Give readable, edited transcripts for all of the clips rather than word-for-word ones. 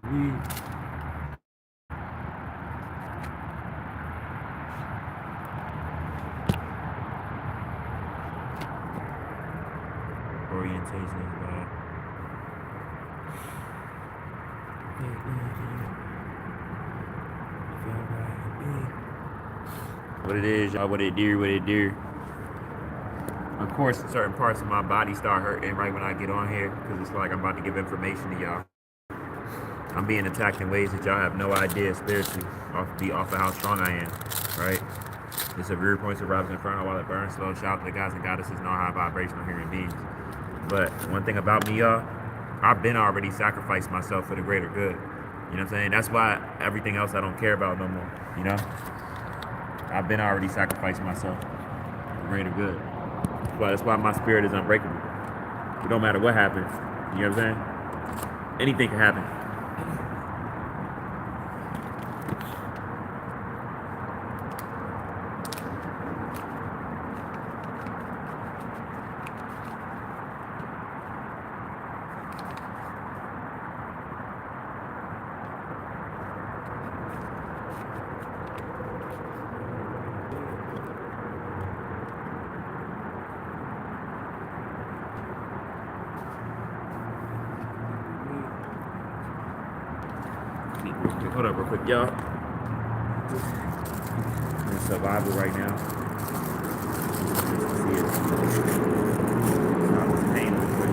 Orientation is bad. What it is, y'all, what it do. Of course, certain parts of my body start hurting right when I get on here because it's like I'm about to give information to y'all. I'm being attacked in ways that y'all have no idea spiritually, off of how strong I am, right? It's a rear points of RoBs Inferno while it burns slow. Shout out to the guys and goddesses and all high vibrational human beings. But one thing about me, y'all, I've been already sacrificed myself for the greater good. You know what I'm saying? That's why everything else I don't care about no more, you know? I've been already sacrificed myself for the greater good. But that's why my spirit is unbreakable. It don't matter what happens. You know what I'm saying? Anything can happen. Hold up real quick, y'all. In survival right now. See it. Pain real quick.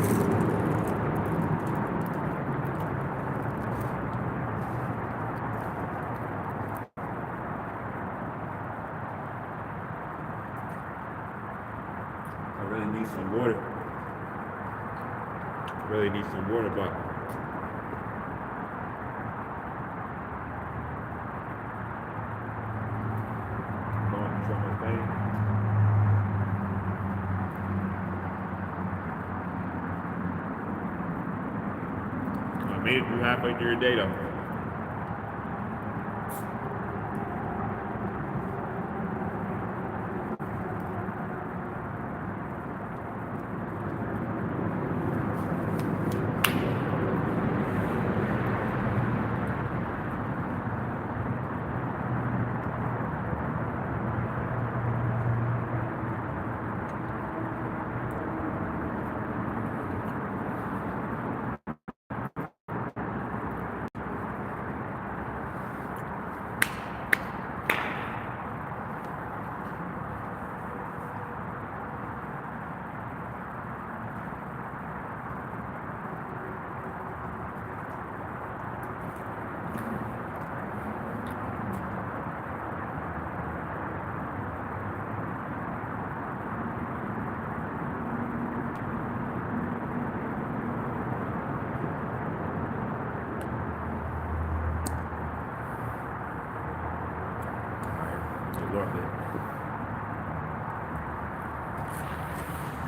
I really need some water. But made it through halfway through your day though.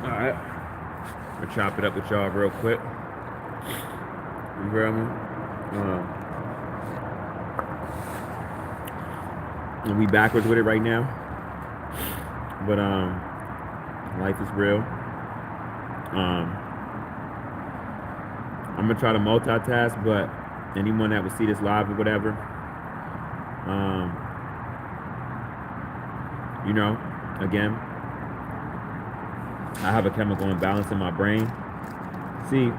Alright. I'll chop it up with y'all real quick. You hear me? And we backwards with it right now. But life is real. I'm gonna try to multitask, but anyone that would see this live or whatever, you know, again, I have a chemical imbalance in my brain. See,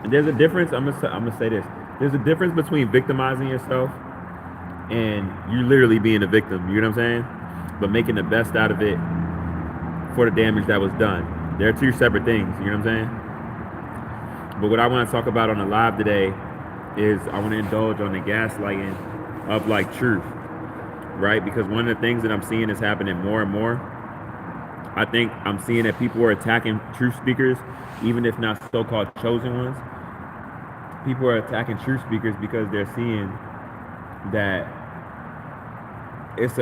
there's a difference. I'm gonna say this. There's a difference between victimizing yourself and you literally being a victim. You know what I'm saying? But making the best out of it for the damage that was done. They're two separate things. You know what I'm saying? But what I want to talk about on the live today is I want to indulge on the gaslighting of like truth, right? Because one of the things that I'm seeing is happening more and more. I think I'm seeing that people are attacking truth speakers, even if not so-called chosen ones. People are attacking truth speakers because they're seeing that it's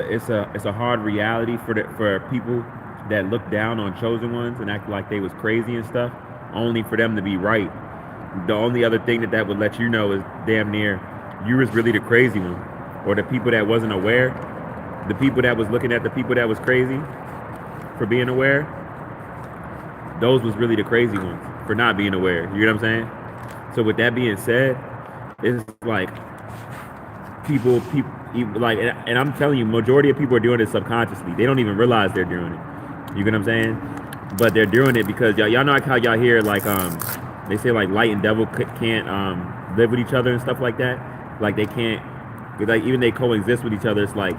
a hard reality for people that look down on chosen ones and act like they was crazy and stuff, only for them to be right. The only other thing that would let you know is damn near you was really the crazy one, or the people that wasn't aware, the people that was looking at the people that was crazy for being aware, those was really the crazy ones for not being aware. You know what I'm saying? So with that being said, It's like people like, and I'm telling you, majority of people are doing it subconsciously. They don't even realize they're doing it. You get what I'm saying? But they're doing it because y'all know like how y'all hear like they say like light and devil can't live with each other and stuff like that. Like they can't, like even they coexist with each other. It's like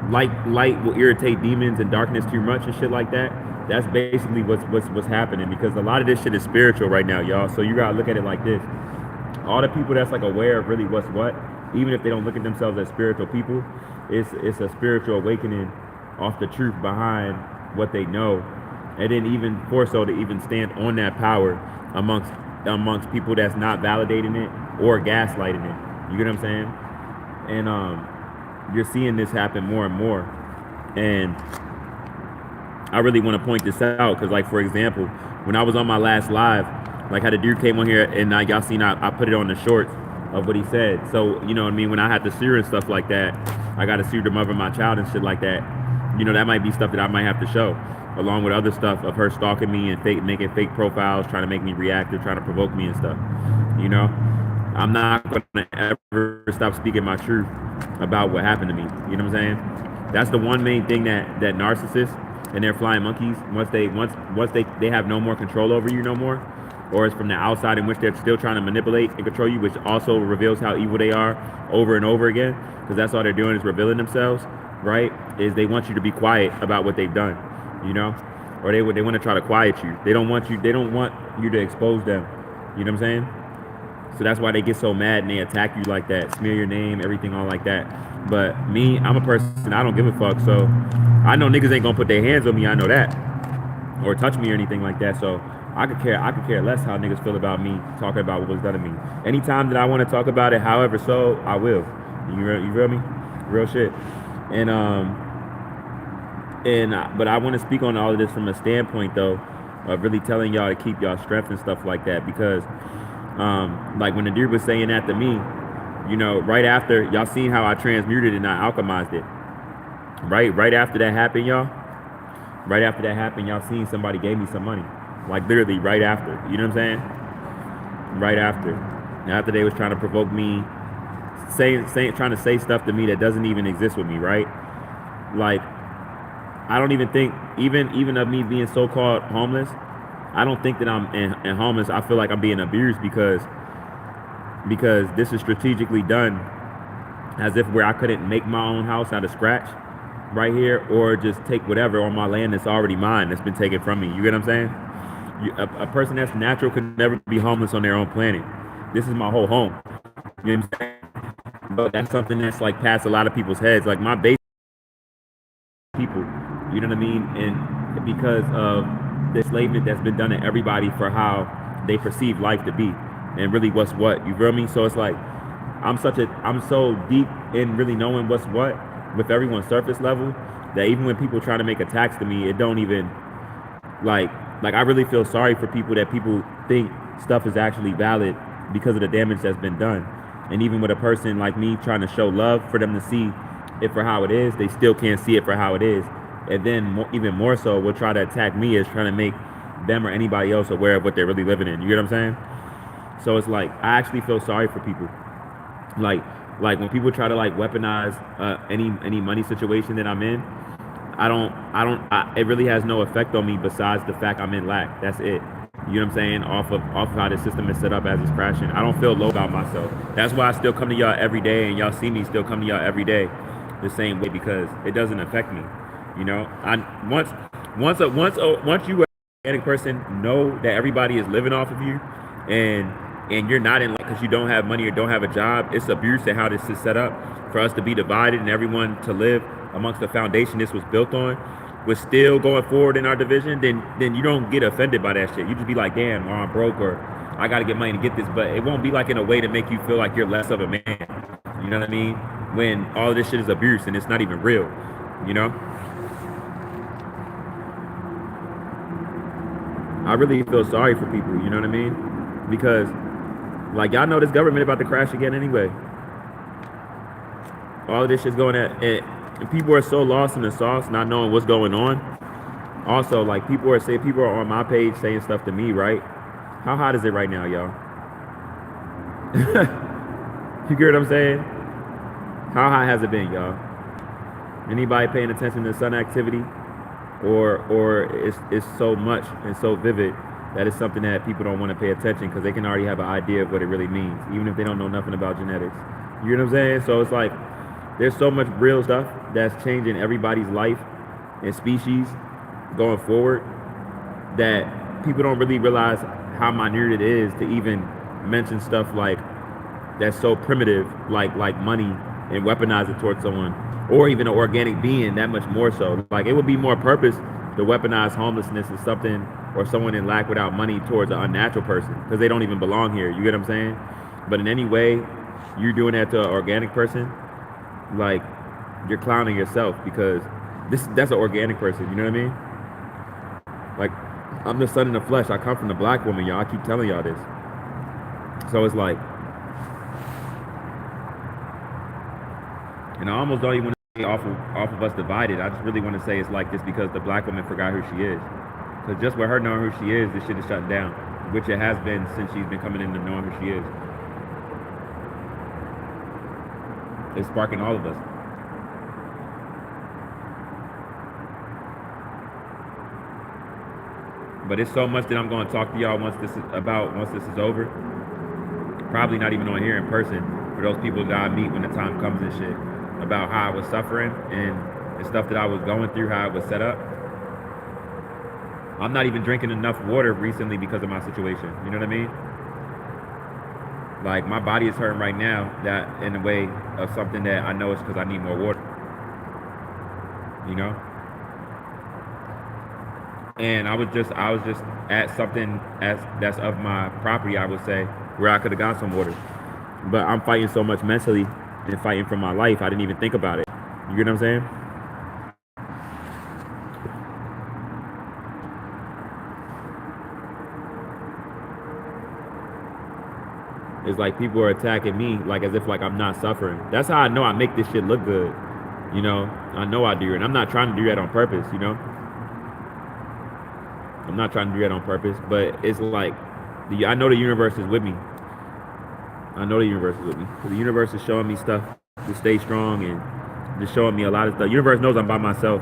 light will irritate demons and darkness too much and shit like that. That's basically what's happening, because a lot of this shit is spiritual right now, y'all. So you gotta look at it like this: all the people that's like aware of really what's what, even if they don't look at themselves as spiritual people, it's a spiritual awakening off the truth behind what they know, and then even more so to even stand on that power amongst people that's not validating it or gaslighting it. You get what I'm saying? And you're seeing this happen more and more. And I really want to point this out because, like, for example, when I was on my last live, like how the dude came on here and y'all seen I put it on the shorts of what he said. So, you know what I mean? When I had to sue her and stuff like that, I got to sue the mother of my child and shit like that. You know, that might be stuff that I might have to show, along with other stuff of her stalking me and making fake profiles, trying to make me reactive, trying to provoke me and stuff. You know, I'm not going to ever stop speaking my truth about what happened to me. You know what I'm saying? That's the one main thing that narcissists and their flying monkeys, once they have no more control over you no more, or it's from the outside in which they're still trying to manipulate and control you, which also reveals how evil they are over and over again, because that's all they're doing is revealing themselves, right? Is they want you to be quiet about what they've done, you know, or they want to try to quiet you. They don't want you to expose them. You know what I'm saying? So that's why they get so mad and they attack you like that, smear your name, everything all like that. But me, I'm a person, I don't give a fuck. So I know niggas ain't gonna put their hands on me, I know that, or touch me or anything like that. So I could care less how niggas feel about me talking about what was done to me. Anytime that I want to talk about it, however, so I will. You feel me? Real shit. And but I want to speak on all of this from a standpoint though of really telling y'all to keep y'all strength and stuff like that, because like when the dude was saying that to me, you know, right after y'all seen how I transmuted and I alchemized it, right after that happened, y'all. Right after that happened, y'all seen somebody gave me some money, like literally right after. You know what I'm saying? Right after they was trying to provoke me, trying to say stuff to me that doesn't even exist with me, right? Like I don't even think even of me being so-called homeless, I don't think that I'm in homeless. I feel like I'm being abused because this is strategically done as if where I couldn't make my own house out of scratch right here, or just take whatever on my land that's already mine that's been taken from me. You get what I'm saying? A person that's natural could never be homeless on their own planet. This is my whole home. You know what I'm saying? But that's something that's like past a lot of people's heads. Like my base people, you know what I mean? And because of the enslavement that's been done to everybody for how they perceive life to be and really what's what, you feel me? So it's like I'm so deep in really knowing what's what with everyone's surface level that even when people try to make attacks to me, it don't even like I really feel sorry for people that people think stuff is actually valid because of the damage that's been done. And even with a person like me trying to show love for them to see it for how it is, they still can't see it for how it is. And then even more so, will try to attack me as trying to make them or anybody else aware of what they're really living in. You get what I'm saying? So it's like I actually feel sorry for people. Like when people try to like weaponize any money situation that I'm in, it really has no effect on me besides the fact I'm in lack. That's it. You know what I'm saying? Off of how the system is set up as it's crashing. I don't feel low about myself. That's why I still come to y'all every day, and y'all see me still come to y'all every day the same way, because it doesn't affect me. You know, once you a person know that everybody is living off of you, and you're not in like because you don't have money or don't have a job, it's abuse to how this is set up for us to be divided and everyone to live amongst the foundation this was built on. We're still going forward in our division, then you don't get offended by that shit. You just be like, damn, or I'm broke, or I gotta get money to get this. But it won't be like in a way to make you feel like you're less of a man. You know what I mean? When all this shit is abuse and it's not even real, you know? I really feel sorry for people, you know what I mean? Because like y'all know this government about to crash again anyway. All of this shit's going at it. And people are so lost in the sauce, not knowing what's going on. Also, like people are on my page saying stuff to me, right? How hot is it right now, y'all? You get what I'm saying? How high has it been, y'all? Anybody paying attention to sun activity? Or it's so much and so vivid that it's something that people don't want to pay attention because they can already have an idea of what it really means, even if they don't know nothing about genetics. You know what I'm saying? So it's like there's so much real stuff that's changing everybody's life and species going forward that people don't really realize how minute it is to even mention stuff like that's so primitive, like money, and weaponize it towards someone, or even an organic being. That much more so. Like it would be more purpose to weaponize homelessness as something or someone in lack without money towards an unnatural person because they don't even belong here. You get what I'm saying? But in any way, you're doing that to an organic person, like you're clowning yourself because that's an organic person. You know what I mean? Like I'm the son in the flesh. I come from the black woman, y'all. I keep telling y'all this. So it's like. And I almost don't even want to say off of us divided. I just really want to say it's like this because the black woman forgot who she is. Because just with her knowing who she is, this shit is shut down, which it has been since she's been coming into knowing who she is. It's sparking all of us. But it's so much that I'm going to talk to y'all once this is over. Probably not even on here in person for those people that I meet when the time comes and shit. About how I was suffering and the stuff that I was going through, how it was set up. I'm not even drinking enough water recently because of my situation. You know what I mean? Like my body is hurting right now that in a way of something that I know it's because I need more water. You know? And I was just at something that's of my property, I would say, where I could have got some water. But I'm fighting so much mentally and fighting for my life, I didn't even think about it. You get what I'm saying? It's like people are attacking me like as if like I'm not suffering. That's how I know I make this shit look good. You know, I know I do, and I'm not trying to do that on purpose, you know? I'm not trying to do that on purpose, but it's like I know the universe is with me. I know the universe is with me. The universe is showing me stuff to stay strong and just showing me a lot of stuff. The universe knows I'm by myself.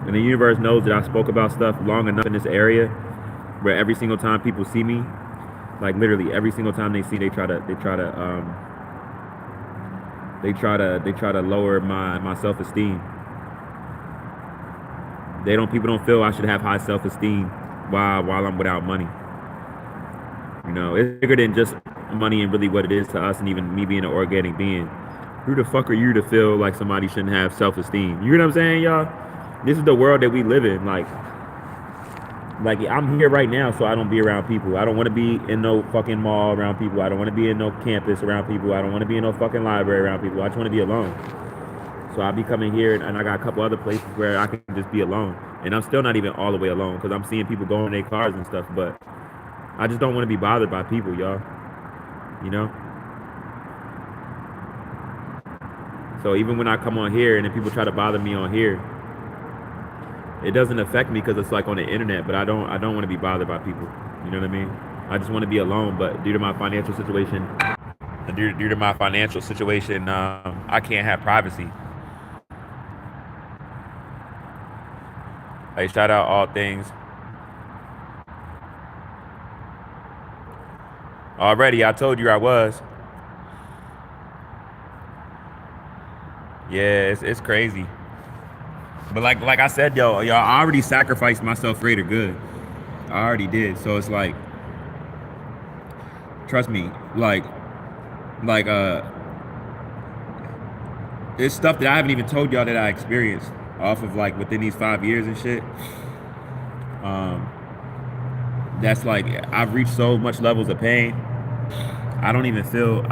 And the universe knows that I spoke about stuff long enough in this area where every single time people see me, like literally every single time they see, they try to lower my self-esteem. People don't feel I should have high self-esteem while I'm without money. You know, it's bigger than just money and really what it is to us, and even me being an organic being. Who the fuck are you to feel like somebody shouldn't have self-esteem? You know what I'm saying, y'all? This is the world that we live in. Like I'm here right now, so I don't be around people. I don't want to be in no fucking mall around people. I don't want to be in no campus around people. I don't want to be in no fucking library around people. I just want to be alone. So I'll be coming here, and I got a couple other places where I can just be alone. And I'm still not even all the way alone because I'm seeing people go in their cars and stuff. But I just don't want to be bothered by people, y'all. You know? So even when I come on here and then people try to bother me on here, it doesn't affect me because it's like on the internet. But I don't want to be bothered by people. You know what I mean? I just want to be alone. But due to my financial situation, I can't have privacy. Hey, shout out All Things. Already, I told you I was. Yeah, it's crazy. But like I said, y'all, I already sacrificed myself for greater good. I already did. So it's like, trust me, like it's stuff that I haven't even told y'all that I experienced off of like within these 5 years and shit. That's like I've reached so much levels of pain. I don't even feel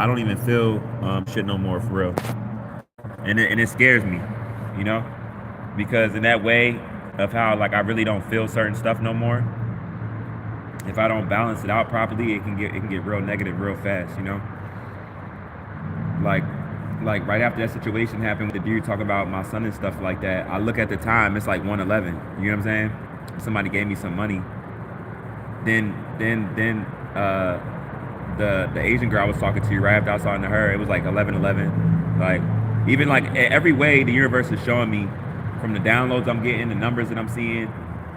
shit no more for real. And it scares me, you know? Because in that way of how like I really don't feel certain stuff no more, if I don't balance it out properly, it can get real negative real fast, you know? Like right after that situation happened with the dude talking about my son and stuff like that, I look at the time, it's like 1:11. You know what I'm saying? Somebody gave me some money. Then the Asian girl I was talking to right after I was talking to her, it was like 11:11. Like even like every way the universe is showing me from the downloads I'm getting, the numbers that I'm seeing,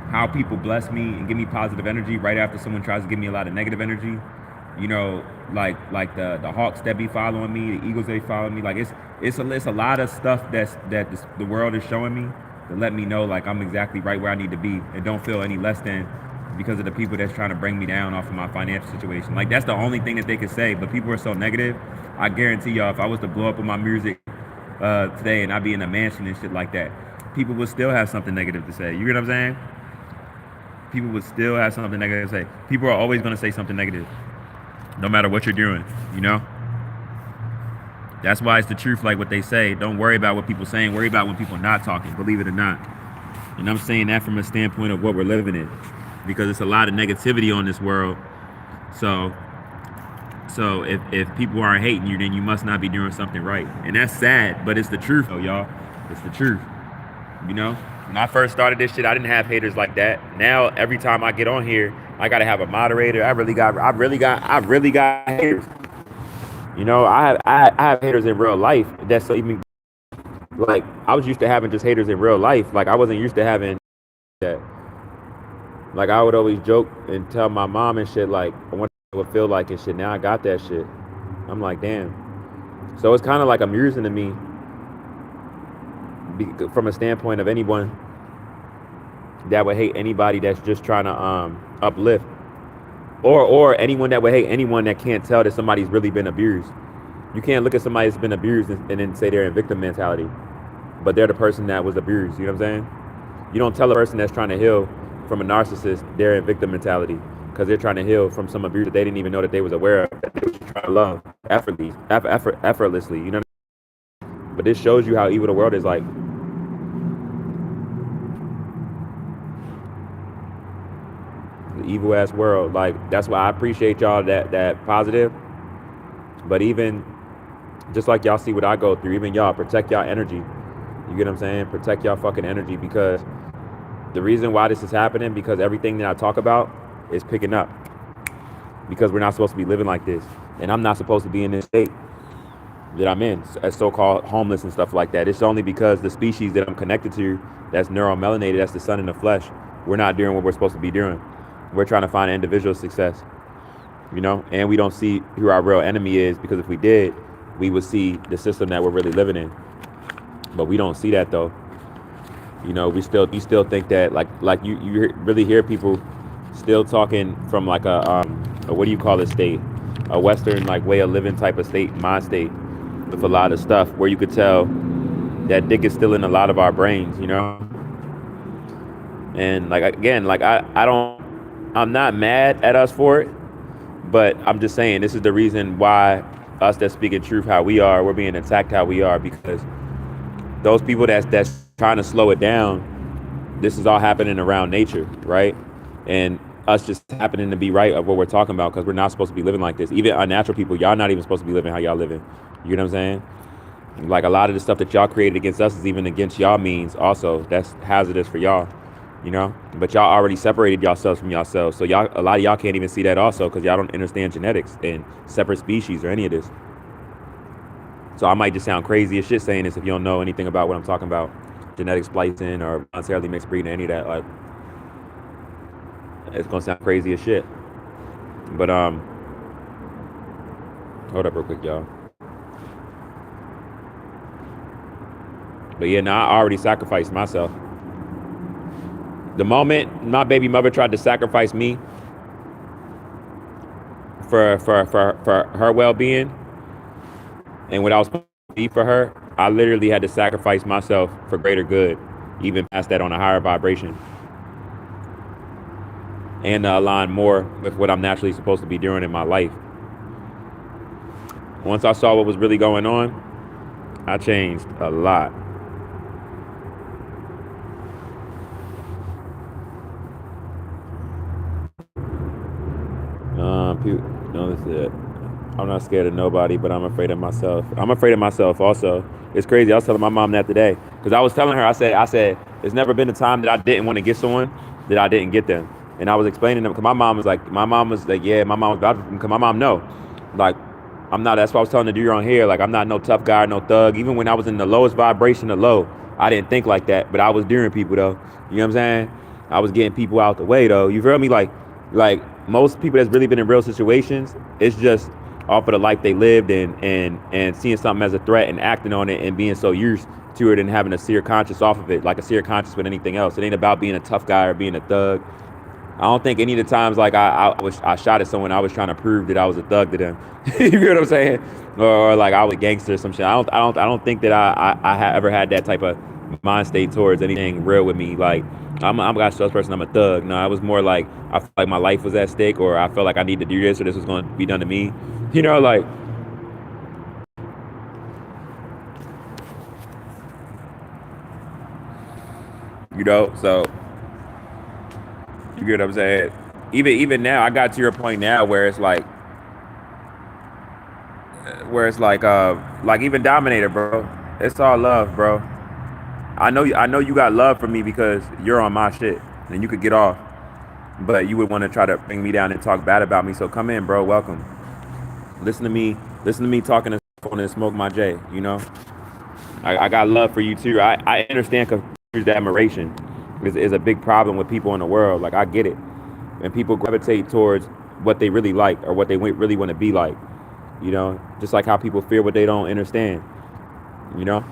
how people bless me and give me positive energy right after someone tries to give me a lot of negative energy. You know, like the hawks that be following me, the eagles that be following me. Like it's a lot of stuff the world is showing me to let me know like I'm exactly right where I need to be and don't feel any less than because of the people that's trying to bring me down off of my financial situation. Like that's the only thing that they could say. But people are so negative. I guarantee y'all, if I was to blow up with my music today and I'd be in a mansion and shit like that, people would still have something negative to say. You get what I'm saying? People would still have something negative to say. People are always going to say something negative, no matter what you're doing. You know. That's why it's the truth, like what they say. Don't worry about what people saying. Worry about when people not talking. Believe it or not. And I'm saying that from a standpoint of what we're living in, because it's a lot of negativity on this world. So if people aren't hating you, then you must not be doing something right. And that's sad, but it's the truth, though, y'all. It's the truth. You know, when I first started this shit, I didn't have haters like that. Now every time I get on here, I gotta have a moderator. I really got haters. You know, I have haters in real life. That's even like I was used to having just haters in real life. Like I wasn't used to having that. Like I would always joke and tell my mom and shit like I want it would feel like and shit. Now I got that shit. I'm like, damn. So it's kind of like amusing to me from a standpoint of anyone that would hate anybody that's just trying to uplift, or anyone that would hate anyone that can't tell that somebody's really been abused. You can't look at somebody that's been abused and then say they're in victim mentality, but they're the person that was abused. You know what I'm saying? You don't tell a person that's trying to heal from a narcissist they're in victim mentality because they're trying to heal from some abuse that they didn't even know that they was aware of, that they was trying to love effortlessly. You know what I mean? But this shows you how evil the world is. Like the evil ass world. Like that's why I appreciate y'all that positive. But even just like y'all see what I go through, even y'all protect y'all energy. You get what I'm saying? Protect y'all fucking energy, because the reason why this is happening, because everything that I talk about is picking up. Because we're not supposed to be living like this. And I'm not supposed to be in this state that I'm in, as so-called homeless and stuff like that. It's only because the species that I'm connected to, that's neuromelanated, that's the sun in the flesh, we're not doing what we're supposed to be doing. We're trying to find individual success, you know? And we don't see who our real enemy is, because if we did, we would see the system that we're really living in. But we don't see that though. You know, we still think that like you really hear people still talking from like a what do you call it, state, a Western like way of living type of state, mind state, with a lot of stuff where you could tell that dick is still in a lot of our brains, you know. And like again, like I'm not mad at us for it, but I'm just saying this is the reason why us that's speaking truth how we are, we're being attacked how we are, because those people that's trying to slow it down, this is all happening around nature, right? And us just happening to be right of what we're talking about, because we're not supposed to be living like this. Even unnatural people, y'all not even supposed to be living how y'all living. You know what I'm saying? Like a lot of the stuff that y'all created against us is even against y'all means also. That's hazardous for y'all, you know? But y'all already separated yourselves from yourselves. So y'all, a lot of y'all can't even see that also, because y'all don't understand genetics and separate species or any of this. So I might just sound crazy as shit saying this if you don't know anything about what I'm talking about. Genetic splicing or voluntarily mixed breeding, any of that. Like, it's gonna sound crazy as shit. But hold up real quick, y'all. But yeah, now I already sacrificed myself. The moment my baby mother tried to sacrifice me for her well-being and what I was supposed to be for her, I literally had to sacrifice myself for greater good, even past that on a higher vibration, and align more with what I'm naturally supposed to be doing in my life. Once I saw what was really going on, I changed a lot. This is it. I'm not scared of nobody, but I'm afraid of myself. I'm afraid of myself also. It's crazy. I was telling my mom that today, because I was telling her, I said, there's never been a time that I didn't want to get someone that I didn't get them. And I was explaining them, because my mom was like, yeah, my mom was about to, because my mom know. Like, I'm not. That's what I was telling the dude on here. Like, I'm not no tough guy, no thug. Even when I was in the lowest vibration of low, I didn't think like that. But I was daring people though. You know what I'm saying? I was getting people out the way though. You feel me? Like most people that's really been in real situations, it's just off of the life they lived and seeing something as a threat and acting on it and being so used to it and having a seer conscious off of it, like a seer conscious with anything else. It ain't about being a tough guy or being a thug. I don't think any of the times like I shot at someone, I was trying to prove that I was a thug to them. You know what I'm saying? Or like I was a gangster or some shit. I don't think that ever had that type of mind state towards anything real with me. Like I'm a God's trust person. I'm a thug. No, it was more like I felt like my life was at stake, or I felt like I need to do this, or this was going to be done to me. You know, like So you get what I'm saying? Even now, I got to your point now where it's like even Dominator, bro. It's all love, bro. I know you got love for me because you're on my shit and you could get off, but you would want to try to bring me down and talk bad about me. So come in, bro. Welcome. Listen to me. Listen to me talking to phone and smoke my J. I got love for you too. I understand confused admiration is a big problem with people in the world. Like I get it, and people gravitate towards what they really like or what they really want to be like. Just like how people fear what they don't understand. You know,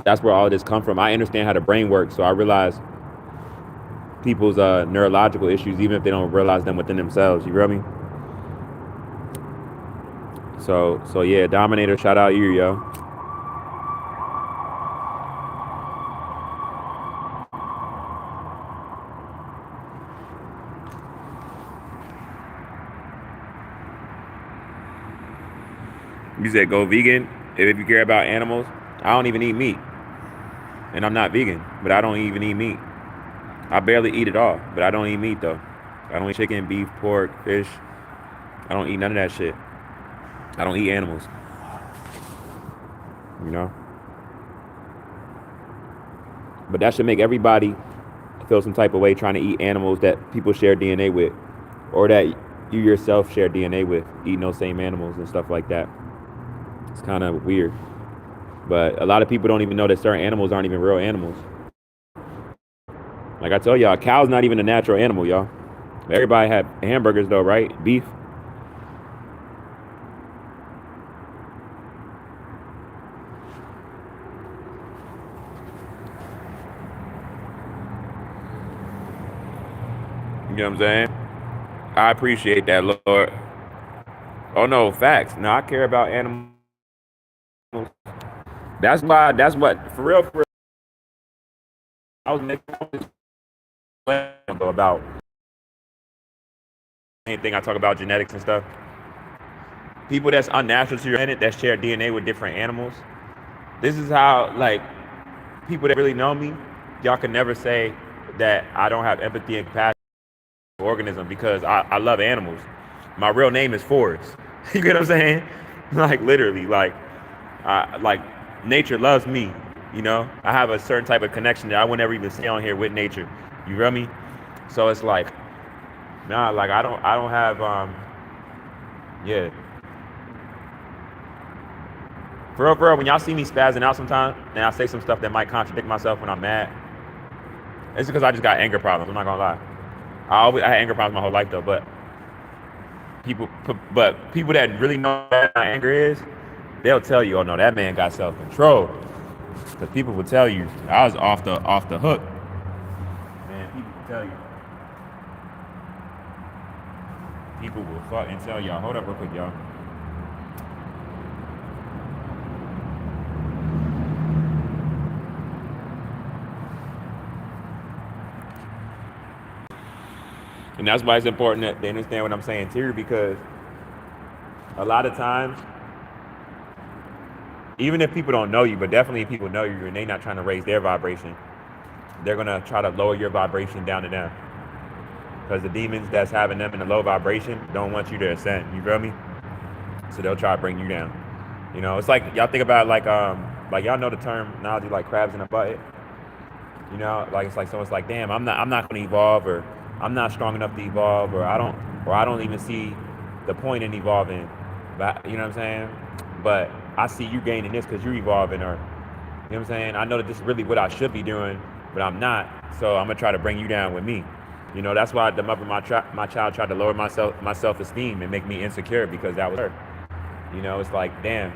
that's where all this come from. I understand how the brain works, so I realize people's neurological issues, even if they don't realize them within themselves. You feel me? So yeah, Dominator, shout out you, yo. You said go vegan if you care about animals. I don't even eat meat, and I'm not vegan, but I don't even eat meat. I barely eat it all, but I don't eat meat though. I don't eat chicken, beef, pork, fish. I don't eat none of that shit. I don't eat animals. You know, but that should make everybody feel some type of way trying to eat animals that people share DNA with, or that you yourself share DNA with, eating those same animals and stuff like that. It's kind of weird, but a lot of people don't even know that certain animals aren't even real animals. Like I tell y'all, a cow's not even a natural animal, y'all. Everybody had hamburgers though, right? Beef. You know what I'm saying? I appreciate that, Lord. Oh no, facts. No, I care about animals. That's why. That's what. For real. For real. I was making about anything. I talk about genetics and stuff. People that's unnatural to your planet that share DNA with different animals. This is how, like, people that really know me, y'all can never say that I don't have empathy and compassion for organism because I love animals. My real name is Forrest. You get what I'm saying? Like literally, like nature loves me. I have a certain type of connection that I would never even stay on here with nature. You feel me? So it's like, nah, like I don't have yeah. For real, when y'all see me spazzing out sometimes and I say some stuff that might contradict myself when I'm mad, it's because I just got anger problems. I'm not gonna lie. I had anger problems my whole life though, but people that really know what my anger is, they'll tell you, oh no, that man got self control. Because people will tell you I was off the hook. Man, people will tell you. People will fucking tell y'all. Hold up real quick, y'all. And that's why it's important that they understand what I'm saying too, because a lot of times, even if people don't know you, but definitely if people know you and they're not trying to raise their vibration, they're gonna try to lower your vibration down to them. Because the demons that's having them in the low vibration don't want you to ascend. You feel me? So they'll try to bring you down. It's like y'all think about like y'all know the terminology like crabs in a bucket. Like it's like someone's like, damn, I'm not gonna evolve, or I'm not strong enough to evolve, or I don't even see the point in evolving. But you know what I'm saying? But I see you gaining this because you're evolving, or you know what I'm saying? I know that this is really what I should be doing, but I'm not. So I'm gonna try to bring you down with me. You know, that's why the mother of my child tried to lower my self esteem and make me insecure because that was her. You know, it's like, damn,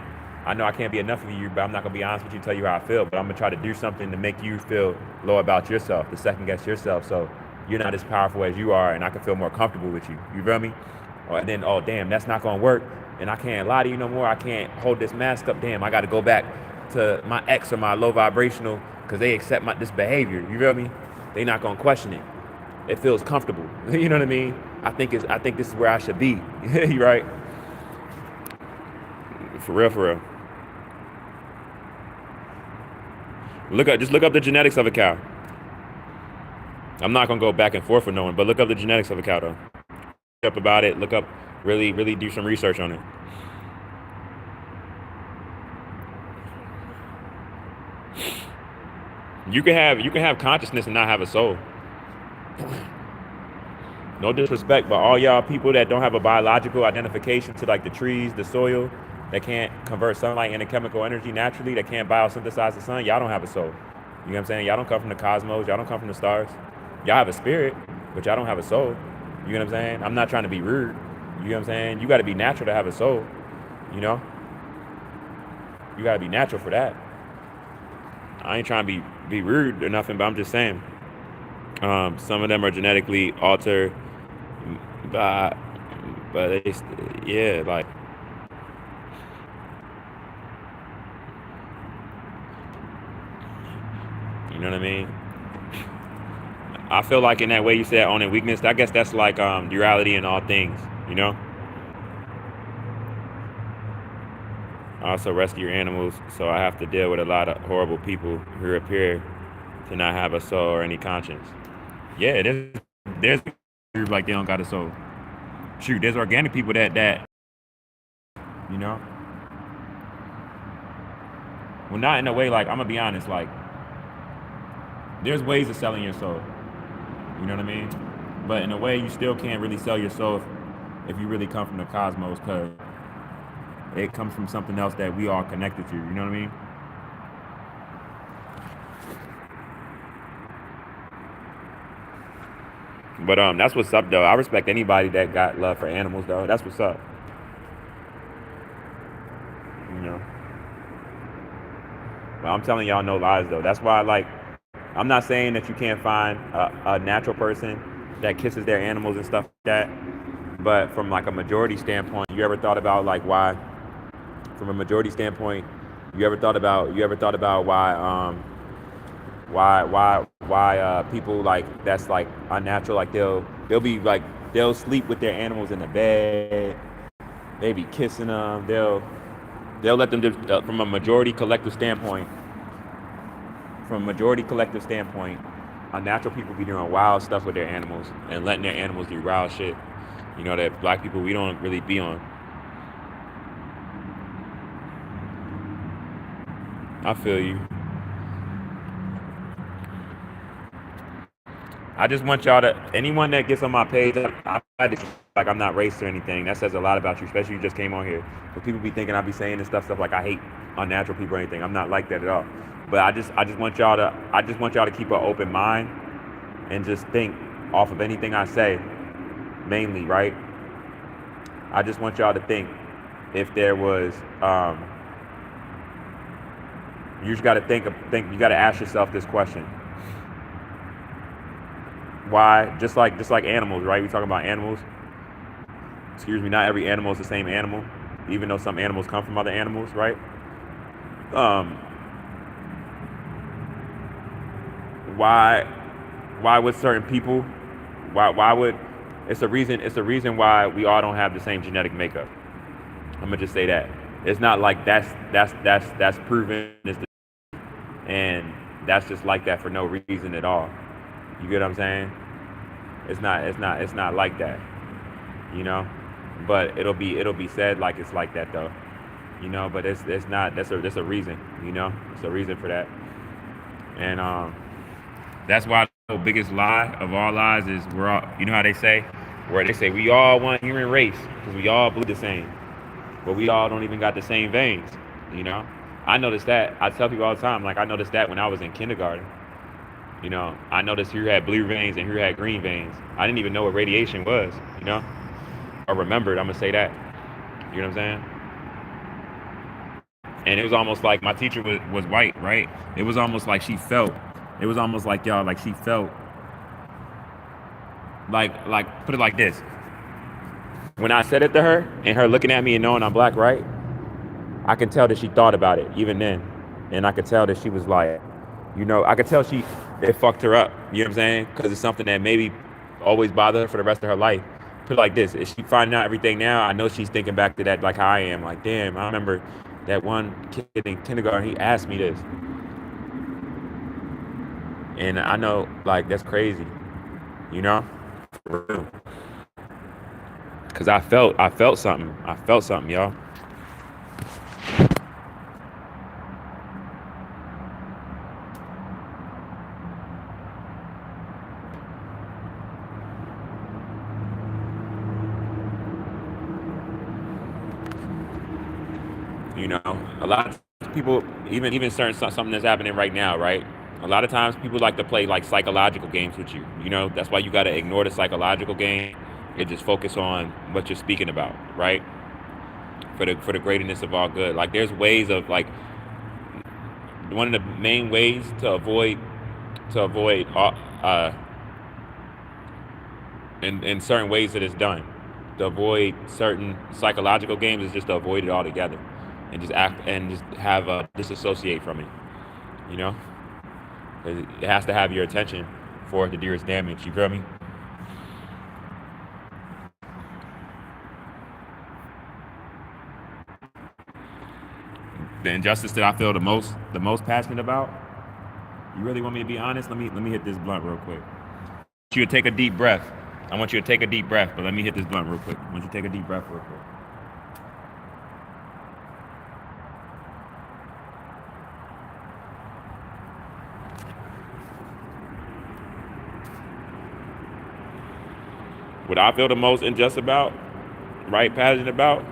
I know I can't be enough of you, but I'm not gonna be honest with you, tell you how I feel. But I'm gonna try to do something to make you feel low about yourself, to second guess yourself, so you're not as powerful as you are, and I can feel more comfortable with you. You feel me? And then, oh damn, that's not gonna work, and I can't lie to you no more. I can't hold this mask up. Damn, I got to go back to my ex or my low vibrational because they accept this behavior. You feel me? They not gonna question it. It feels comfortable. You know what I mean? I think this is where I should be. You right? For real, for real. Just look up the genetics of a cow. I'm not gonna go back and forth with no one, but look up the genetics of a cow though. Look up about it. Look up, really do some research on it. You can have consciousness and not have a soul. No disrespect, but all y'all people that don't have a biological identification to like the trees, the soil, that can't convert sunlight into chemical energy naturally, that can't biosynthesize the sun, y'all don't have a soul. You know what I'm saying? Y'all don't come from the cosmos, y'all don't come from the stars. Y'all have a spirit, but y'all don't have a soul. You know what I'm saying? I'm not trying to be rude. You know what I'm saying? You gotta be natural to have a soul. You know? You gotta be natural for that. I ain't trying to be rude or nothing, but I'm just saying. Some of them are genetically altered, but they, yeah, like, you know what I mean? I feel like in that way you said owning weakness, I guess that's like duality in all things, you know? I also rescue animals, so I have to deal with a lot of horrible people who appear to not have a soul or any conscience. Yeah, there's like they don't got a soul. Shoot, there's organic people that you know. Well, not in a way like I'm gonna be honest. Like, there's ways of selling your soul. You know what I mean? But in a way, you still can't really sell your soul if you really come from the cosmos, because it comes from something else that we are connected to. You know what I mean? But that's what's up though. I respect anybody that got love for animals though. That's what's up. You know. But I'm telling y'all no lies though. That's why I'm not saying that you can't find a natural person that kisses their animals and stuff like that. But from like a majority standpoint, you ever thought about like why? From a majority standpoint, you ever thought about why people like that's like unnatural? Like they'll be like they'll sleep with their animals in the bed. They be kissing them. They'll let them from a majority collective standpoint. From a majority collective standpoint, unnatural people be doing wild stuff with their animals and letting their animals do wild shit. You know that black people we don't really be on. I feel you. I just want y'all to anyone that gets on my page, like I'm not racist or anything. That says a lot about you, especially you just came on here. But people be thinking I be saying this stuff like I hate unnatural people or anything. I'm not like that at all. But I just want y'all to keep an open mind and just think off of anything I say, mainly, right? I just want y'all to think if there was you just got to think you got to ask yourself this question. Why, just like animals, right? We talking about animals. Excuse me, not every animal is the same animal, even though some animals come from other animals, right? Why would certain people why would it's a reason why we all don't have the same genetic makeup. I'm gonna just say that. It's not like that's proven, and that's just like that for no reason at all. You get what I'm saying? It's not like that, you know. But it'll be said like it's like that though, you know. But it's not. That's a reason, you know. It's a reason for that, and that's why the biggest lie of all lies is we're all. You know how they say, where they say we all one human race because we all bleed the same. but we all don't even got the same veins. You know, I noticed that. I tell people all the time, like I noticed that when I was in kindergarten. I noticed who had blue veins and who had green veins. I didn't even know what radiation was. Or remembered. I'm gonna say that. You know what I'm saying? And it was almost like my teacher was white, right? It was almost like she felt. It was almost like y'all, like she felt like put it like this. When I said it to her and her looking at me and knowing I'm black, right? I can tell that she thought about it even then, and I could tell that she was like, I could tell it fucked her up. You know what I'm saying? Because it's something that maybe always bothered her for the rest of her life. Put it like this: if she finding out everything now, I know she's thinking back to that like how I am. Like, damn, I remember that one kid in kindergarten. He asked me this, and I know like that's crazy. You know, for real. Because I felt something. I felt something, y'all. A lot of people, even certain something that's happening right now, right? A lot of times people like to play like psychological games with you. That's why you got to ignore the psychological game and just focus on what you're speaking about, right? For the greatness of all good. Like there's ways of like one of the main ways to avoid in certain ways that it's done. To avoid certain psychological games is just to avoid it altogether, and just act and just have disassociate from it. You know, it has to have your attention for it to do its damage. You feel me? The injustice that I feel the most passionate about. You really want me to be honest? Let me hit this blunt real quick. I want you to take a deep breath. I want you to take a deep breath, but let me hit this blunt real quick. I want you to take a deep breath real quick. What I feel the most unjust about, right, passionate about,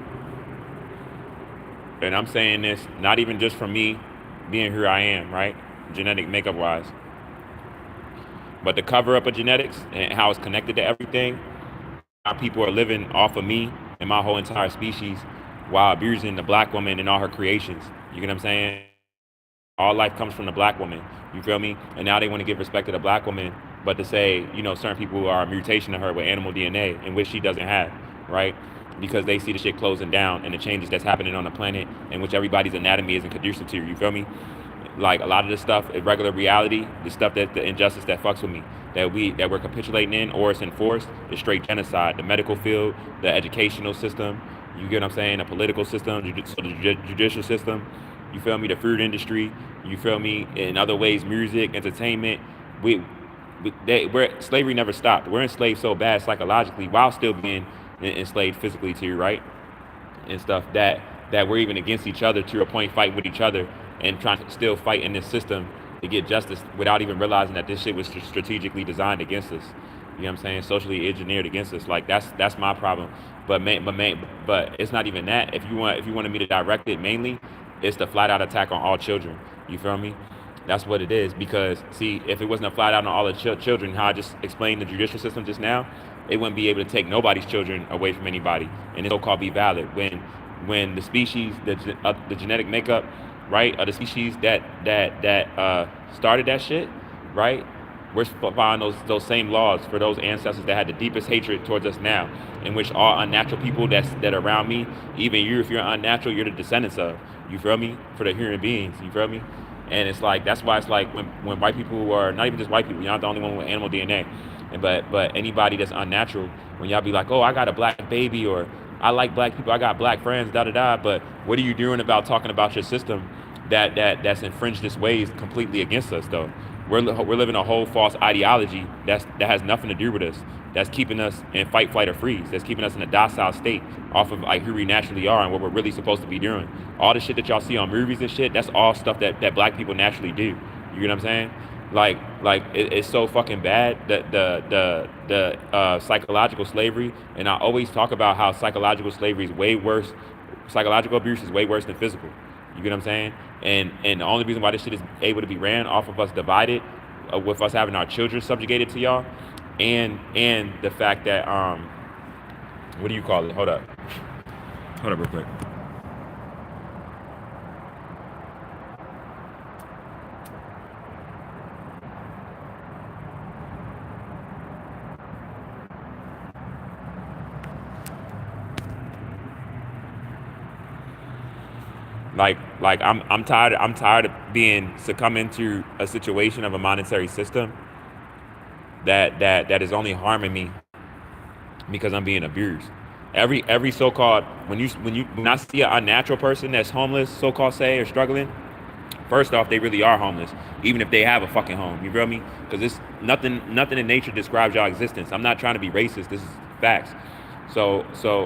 and I'm saying this not even just from me being who I am, right, genetic makeup wise, but the cover up of genetics and how it's connected to everything. How people are living off of me and my whole entire species while abusing the black woman and all her creations. You get what I'm saying? All life comes from the black woman. You feel me? And now they want to give respect to the black woman, but to say, certain people are a mutation of her with animal DNA, in which she doesn't have, right? Because they see the shit closing down and the changes that's happening on the planet, in which everybody's anatomy isn't conducive to. You feel me? Like a lot of this stuff, regular reality, the stuff that the injustice that fucks with me, that we're capitulating in or it's enforced, is straight genocide. The medical field, the educational system, you get what I'm saying, the political system, so the judicial system, you feel me, the food industry, you feel me, in other ways, music, entertainment, where slavery never stopped. We're enslaved so bad psychologically while still being enslaved physically too, right? And stuff that we're even against each other to a point, fighting with each other and trying to still fight in this system to get justice without even realizing that this shit was strategically designed against us. You know what I'm saying? Socially engineered against us. Like that's my problem. But it's not even that. If you wanted me to direct it mainly, it's the flat out attack on all children. You feel me? That's what it is. Because see, if it wasn't a flat out on all the children, how I just explained the judicial system just now, it wouldn't be able to take nobody's children away from anybody, and it so-called be valid when the species, the genetic makeup, right, of the species that started that shit, right, we're following those same laws for those ancestors that had the deepest hatred towards us now, in which all unnatural people that are around me, even you, if you're unnatural, you're the descendants of. You feel me? For the human beings, you feel me? And it's like that's why it's like when white people are not even just white people, you're not the only one with animal DNA, but anybody that's unnatural, when y'all be like, oh, I got a black baby, or I like black people, I got black friends, da da da. But what are you doing about talking about your system that's infringed its ways completely against us though? We're living a whole false ideology that has nothing to do with us. That's keeping us in fight, flight, or freeze. That's keeping us in a docile state off of like who we naturally are and what we're really supposed to be doing. All the shit that y'all see on movies and shit, that's all stuff that black people naturally do. You get what I'm saying? It's so fucking bad that the psychological slavery, and I always talk about how psychological slavery is way worse Psychological abuse is way worse than physical. You get what I'm saying? And the only reason why this shit is able to be ran off of us divided, with us having our children subjugated to y'all, and the fact that what do you call it? Hold up real quick. Like I'm tired of being succumbing to a situation of a monetary system that is only harming me because I'm being abused. Every so-called when I see an unnatural person that's homeless, so-called say, or struggling, first off, they really are homeless, even if they have a fucking home. You feel me? Because it's nothing in nature describes your existence. I'm not trying to be racist. This is facts. So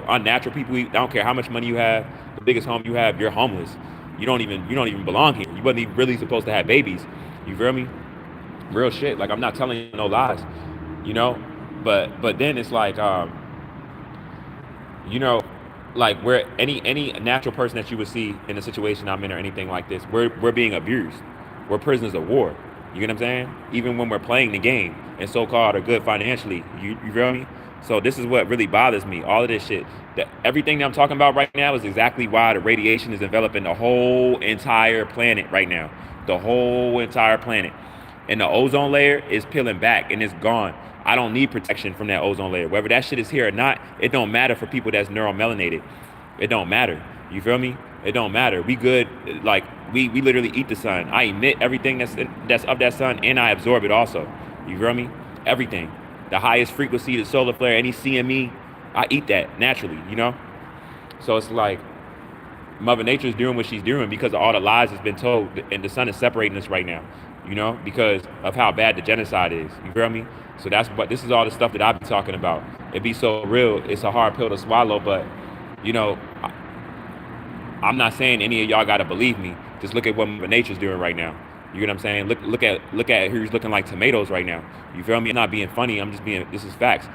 unnatural people, I don't care how much money you have, the biggest home you have, you're homeless. You don't even belong here. You wasn't even really supposed to have babies. You feel me? Real shit. Like, I'm not telling you no lies. You know, but then it's like you know, like, where any natural person that you would see in a situation I'm in or anything like this, we're being abused. We're prisoners of war. You get what I'm saying? Even when we're playing the game and so-called are good financially. You feel me? So this is what really bothers me. All of this shit. Everything that I'm talking about right now is exactly why the radiation is enveloping the whole entire planet right now. The whole entire planet. And the ozone layer is peeling back and it's gone. I don't need protection from that ozone layer. Whether that shit is here or not, it don't matter for people that's neuromelanated. It don't matter. You feel me? It don't matter. We good. Like, we literally eat the sun. I emit everything that's of that sun, and I absorb it also. You feel me? Everything. The highest frequency, the solar flare, any CME, I eat that naturally. You know. So it's like Mother Nature is doing what she's doing because of all the lies that's been told, and the sun is separating us right now. You know, because of how bad the genocide is. You feel me? So this is all the stuff that I be talking about. It be so real. It's a hard pill to swallow, but you know, I'm not saying any of y'all gotta believe me. Just look at what Mother Nature's doing right now. You get what I'm saying? Look at who's looking like tomatoes right now. You feel me? I'm not being funny. I'm just being. This is facts.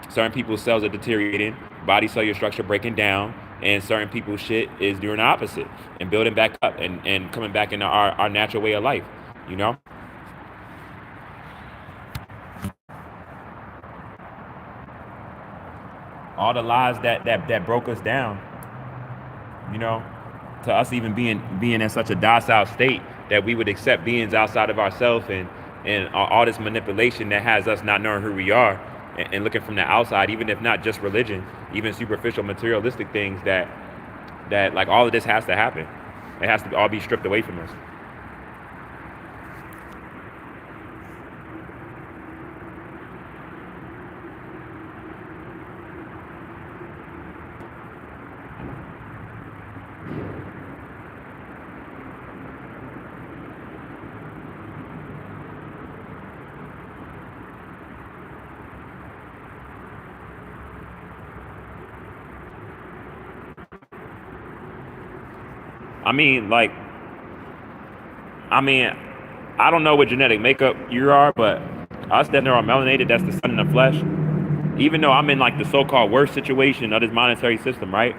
Certain people's cells are deteriorating, body cellular structure breaking down, and certain people's shit is doing the opposite and building back up and coming back into our natural way of life. You know? All the lies that broke us down, you know, to us even being in such a docile state that we would accept beings outside of ourselves, and all this manipulation that has us not knowing who we are, and looking from the outside, even if not just religion, even superficial materialistic things, that like, all of this has to happen. It has to all be stripped away from us. I mean, like, I mean, I don't know what genetic makeup you are, but us that are melanated, that's the sun in the flesh. Even though I'm in like the so-called worst situation of this monetary system, right?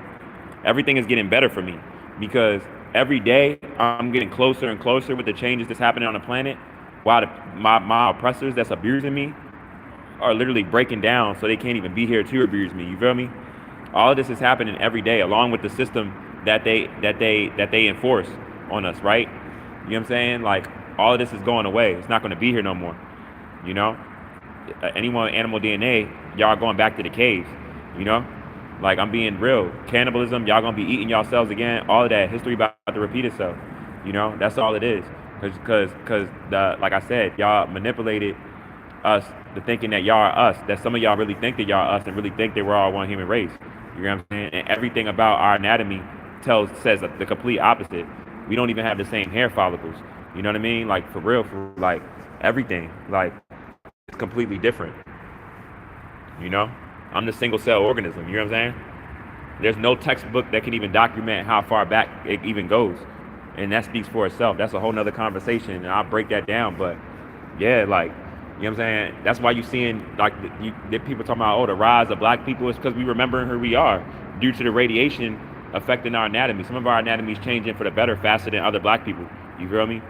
Everything is getting better for me because every day I'm getting closer and closer with the changes that's happening on the planet, while my oppressors that's abusing me are literally breaking down, so they can't even be here to abuse me. You feel me? All of this is happening every day, along with the system that they enforce on us, right? You know what I'm saying? Like, all of this is going away. It's not going to be here no more. You know, anyone with animal DNA, y'all going back to the caves. You know, like, I'm being real. Cannibalism, y'all gonna be eating yourselves again. All of that history about to repeat itself. You know, that's all it is. Cause the like I said, y'all manipulated us to thinking that y'all are us. That some of y'all really think that y'all are us and really think that we're all one human race. You know what I'm saying? And everything about our anatomy says the complete opposite. We don't even have the same hair follicles. You know what I mean? Like, for real, for like everything. Like, it's completely different. You know? I'm the single cell organism. You know what I'm saying? There's no textbook that can even document how far back it even goes. And that speaks for itself. That's a whole nother conversation. And I'll break that down. But yeah, like, you know what I'm saying? That's why you're seeing, like, the people talking about, oh, the rise of black people is because we remembering who we are due to the radiation affecting our anatomy. Some of our anatomy is changing for the better faster than other black people. You feel me?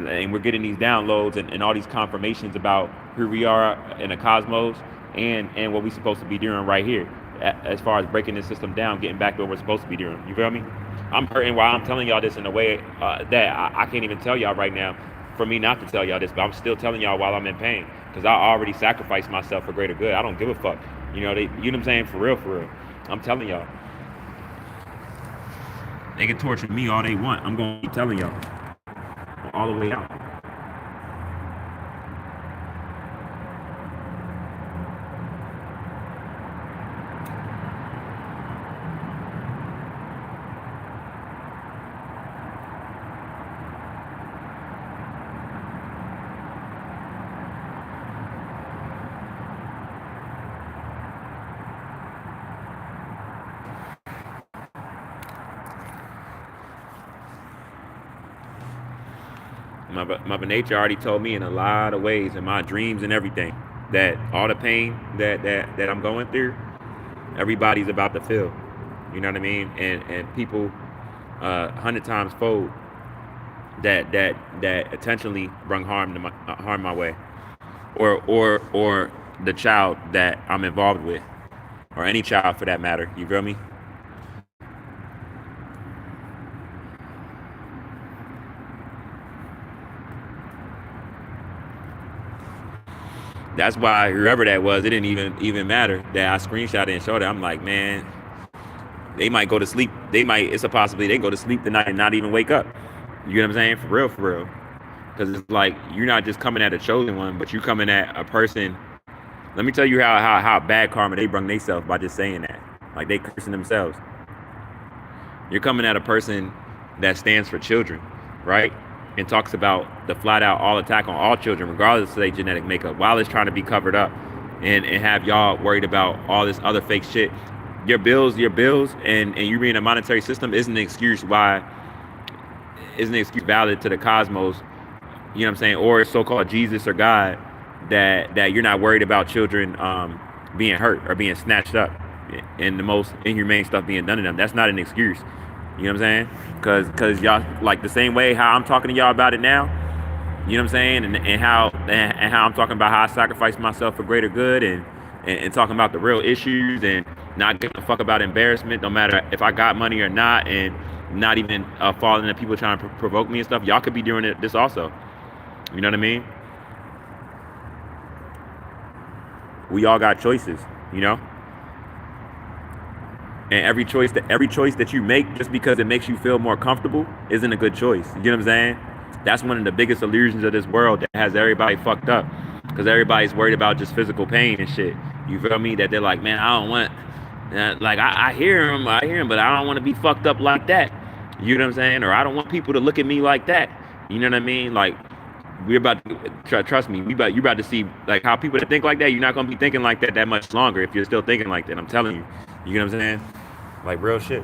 And we're getting these downloads and all these confirmations about who we are in the cosmos and what we're supposed to be doing right here, as far as breaking this system down, getting back to what we're supposed to be doing. You feel me? I'm hurting while I'm telling y'all this in a way that I can't even tell y'all right now, for me not to tell y'all this, but I'm still telling y'all while I'm in pain, because I already sacrificed myself for greater good. I don't give a fuck. You know, you know what I'm saying? For real, for real. I'm telling y'all. They can torture me all they want. I'm going to keep telling y'all all the way out. Mother Nature already told me in a lot of ways, in my dreams and everything, that all the pain that I'm going through, everybody's about to feel. You know what I mean? And people 100 times fold that intentionally bring harm my way, or the child that I'm involved with, or any child for that matter. You feel me? That's why whoever that was, it didn't even matter that I screenshot it and showed it. I'm like, man, they might go to sleep. It's a possibility they go to sleep tonight and not even wake up. You know what I'm saying? For real, for real. Because it's like, you're not just coming at a chosen one, but you coming at a person. Let me tell you how bad karma they brung themselves by just saying that. Like, they cursing themselves. You're coming at a person that stands for children, right? And talks about the flat out all attack on all children, regardless of their genetic makeup, while it's trying to be covered up, and have y'all worried about all this other fake shit. Your bills, and you being a monetary system isn't an excuse valid to the cosmos, you know what I'm saying, or so-called Jesus or God, that you're not worried about children being hurt or being snatched up, and the most inhumane stuff being done to them. That's not an excuse. You know what I'm saying? Because y'all, like, the same way how I'm talking to y'all about it now, you know what I'm saying, and how I'm talking about how I sacrificed myself for greater good, and talking about the real issues, and not giving a fuck about embarrassment, no matter if I got money or not, and not even falling into people trying to provoke me and stuff. Y'all could be doing this also. You know what I mean? We all got choices, you know? And every choice that you make, just because it makes you feel more comfortable, isn't a good choice. You know what I'm saying? That's one of the biggest illusions of this world that has everybody fucked up, because everybody's worried about just physical pain and shit. You feel me? That they're like, man, I don't want, like, I hear him, but I don't want to be fucked up like that. You know what I'm saying? Or I don't want people to look at me like that. You know what I mean? Like, we're about to, trust me, you're about to see, like, how people that think like that, you're not going to be thinking like that much longer if you're still thinking like that. I'm telling you. You know what I'm saying? Like, real shit.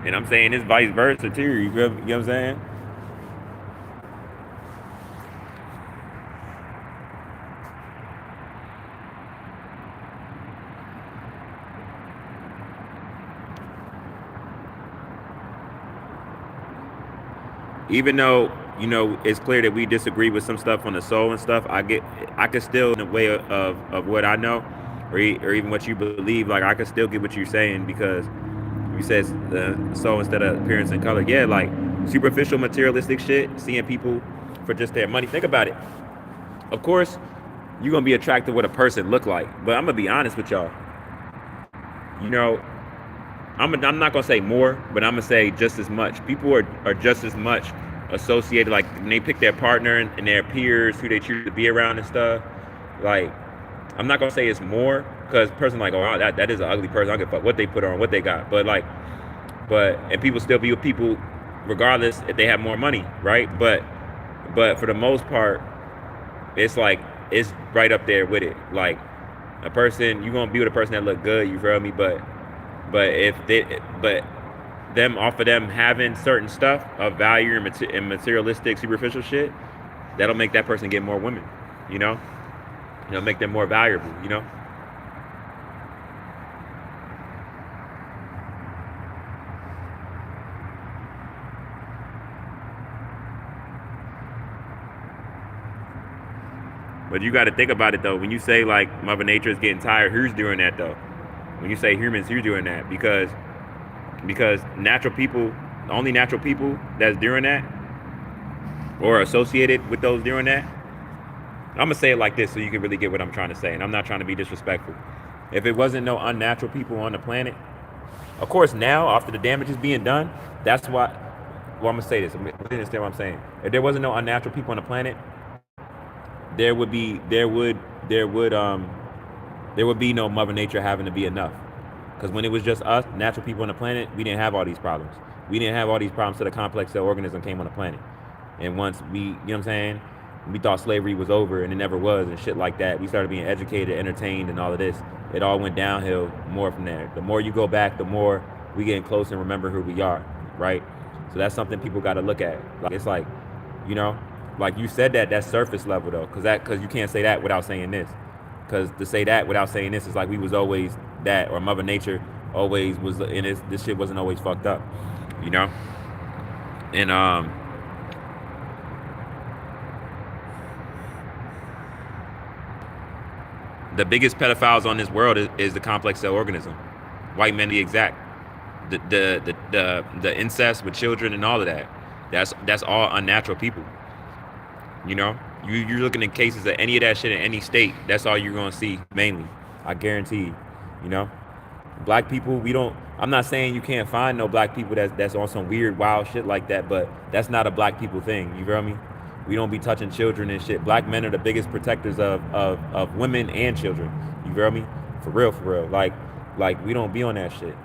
And I'm saying it's vice versa too. You know what I'm saying? Even though, you know, it's clear that we disagree with some stuff on the soul and stuff, I could still, in a way of what I know, or even what you believe, like, I could still get what you're saying, because you said soul instead of appearance and color. Yeah, like, superficial materialistic shit, seeing people for just their money. Think about it. Of course, you're gonna be attracted to what a person look like, but I'm gonna be honest with y'all. You know, I'm not gonna say more, but I'm gonna say just as much. People are just as much associated, like, when they pick their partner and their peers, who they choose to be around and stuff. Like, I'm not gonna say it's more, because person like, oh, that is an ugly person. I don't give a fuck what they put on, what they got. But like, and people still be with people regardless if they have more money, right? But But for the most part, it's like it's right up there with it. Like a person, you gonna be with a person that look good. You feel me? But them off of them having certain stuff of value and materialistic, superficial shit, that'll make that person get more women. You know, it'll make them more valuable. You know. But you got to think about it though. When you say like Mother Nature is getting tired, who's doing that though? When you say humans, who's doing that? Because natural people, the only natural people that's doing that or associated with those doing that, I'm gonna say it like this so you can really get what I'm trying to say, and I'm not trying to be disrespectful. If it wasn't no unnatural people on the planet, of course now after the damage is being done, that's why. Well, I'm gonna say this. You understand what I'm saying? If there wasn't no unnatural people on the planet, there would be there would be no Mother Nature having to be enough. Because when it was just us, natural people on the planet, we didn't have all these problems. We didn't have all these problems till the complex cell organism came on the planet. And once we, you know what I'm saying, we thought slavery was over and it never was and shit like that. We started being educated, entertained, and all of this. It all went downhill more from there. The more you go back, the more we getting close and remember who we are, right? So that's something people got to look at. Like it's like, you know, like you said that's surface level though, because you can't say that without saying this. Because to say that without saying this is like we was always that, or Mother Nature always was, and this shit wasn't always fucked up, you know. And the biggest pedophiles on this world is the complex cell organism, white men to be exact. The incest with children and all of that. That's all unnatural people. You know, you're looking at cases of any of that shit in any state. That's all you're gonna see mainly. I guarantee you. You know, black people, we don't. I'm not saying you can't find no black people that's on some weird wild shit like that, but that's not a black people thing. You feel me? We don't be touching children and shit. Black men are the biggest protectors of women and children. You feel me? For real, for real. Like we don't be on that shit.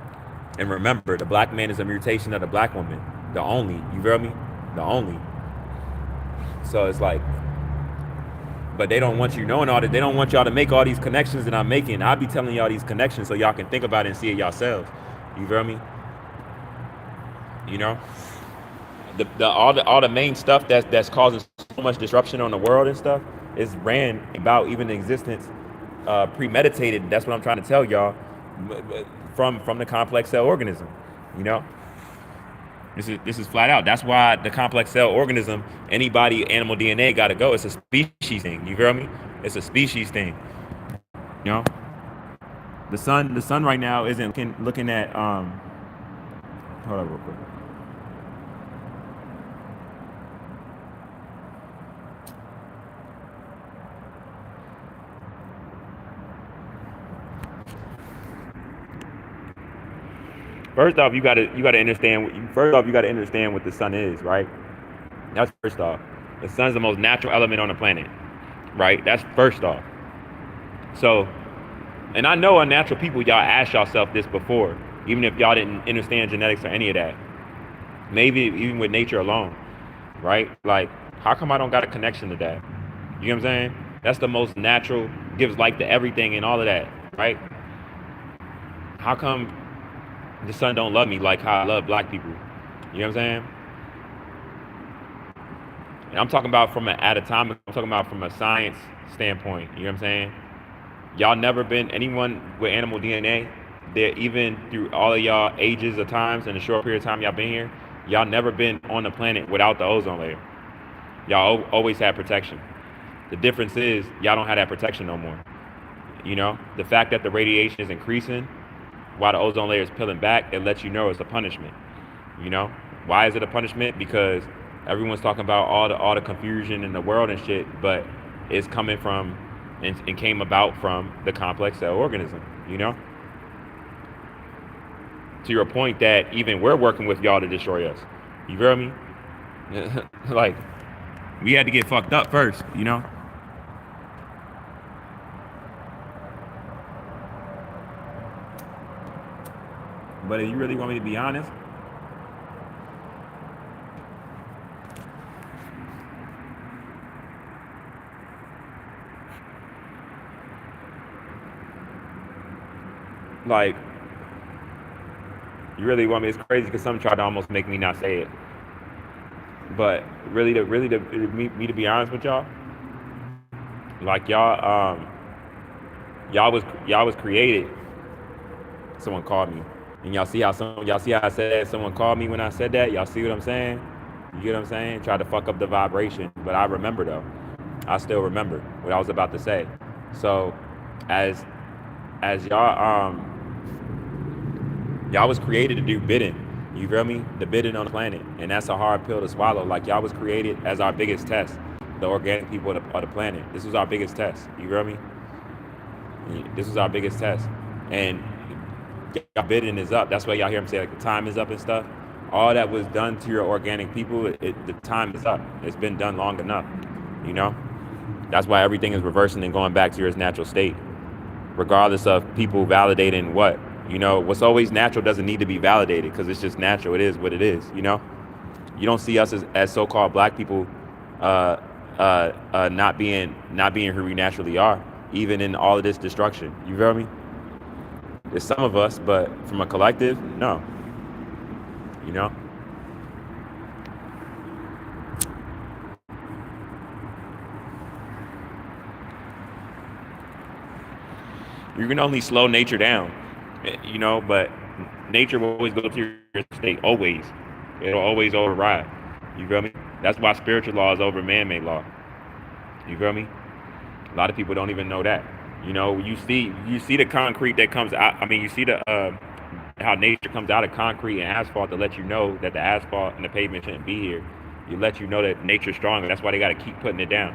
And remember, the black man is a mutation of the black woman. The only. You feel me? The only. So it's like, but they don't want you knowing all that. They don't want y'all to make all these connections that I'm making. I'll be telling y'all these connections so y'all can think about it and see it yourselves. You feel me? You know, all the main stuff that's causing so much disruption on the world and stuff is ran about even the existence, premeditated. That's what I'm trying to tell y'all from the complex cell organism. You know. This is flat out. That's why the complex cell organism, anybody, animal DNA got to go. It's a species thing. You feel me? It's a species thing. You know, the sun right now isn't looking at Hold on real quick. First off, you gotta understand. First off, you gotta understand what the sun is, right? That's first off. The sun's the most natural element on the planet, right? That's first off. So, and I know unnatural people, y'all asked yourself this before, even if y'all didn't understand genetics or any of that. Maybe even with nature alone, right? Like, how come I don't got a connection to that? You know what I'm saying? That's the most natural, gives life to everything and all of that, right? How come the sun don't love me like how I love black people? You know what I'm saying? And I'm talking about from an atomic, I'm talking about from a science standpoint. You know what I'm saying? Y'all never been, anyone with animal DNA, that even through all of y'all ages of times in a short period of time y'all been here, y'all never been on the planet without the ozone layer. Y'all always had protection. The difference is y'all don't have that protection no more. You know, the fact that the radiation is increasing while the ozone layer is peeling back, it lets you know it's a punishment. You know, why is it a punishment? Because everyone's talking about all the confusion in the world and shit, but it's coming from and came about from the complex cell organism. You know, to your point that even we're working with y'all to destroy us. You feel me? Like, we had to get fucked up first. You know. But if you really want me to be honest, Like, you really want me? It's crazy because some try to almost make me not say it. But me to be honest with y'all, like y'all was created. Someone called me, and y'all see how I said that? Someone called me when I said that. Y'all see what I'm saying? You get what I'm saying? Tried to fuck up the vibration, but I remember though. I still remember what I was about to say. So, as y'all was created to do bidding. You feel me? The bidding on the planet, and that's a hard pill to swallow. Like y'all was created as our biggest test, the organic people of the planet. This was our biggest test. You feel me? This was our biggest test, and y'all bidding is up. That's why y'all hear him say like the time is up and stuff. All that was done to your organic people, the time is up. It's been done long enough. You know. That's why everything is reversing and going back to its natural state, regardless of people validating what. You know, what's always natural doesn't need to be validated because it's just natural. It is what it is. You know, you don't see us as so-called black people not being who we naturally are, even in all of this destruction. You feel me? There's some of us, but from a collective, no. You know. You can only slow nature down, you know, but nature will always go to your state, always. It'll always override. You feel me? That's why spiritual law is over man-made law. You feel me? A lot of people don't even know that. You know, you see the concrete that comes out. I mean, you see the how nature comes out of concrete and asphalt to let you know that the asphalt and the pavement shouldn't be here. You let you know that nature's stronger. That's why they got to keep putting it down.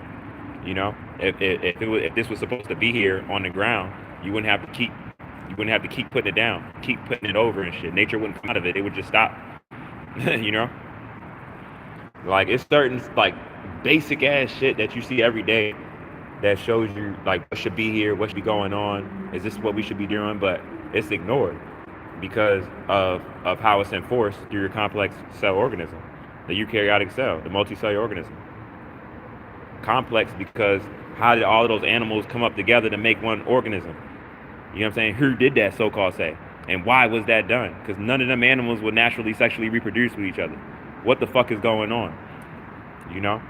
You know, if this was supposed to be here on the ground, you wouldn't have to keep putting it down, keep putting it over and shit. Nature wouldn't come out of it; it would just stop. You know, like it's certain like basic ass shit that you see every day that shows you like what should be here, what should be going on. Is this what we should be doing? But it's ignored because of how it's enforced through your complex cell organism, the eukaryotic cell, the multicellular organism. Complex because how did all of those animals come up together to make one organism? You know what I'm saying? Who did that so-called say? And why was that done? Because none of them animals would naturally sexually reproduce with each other. What the fuck is going on? You know?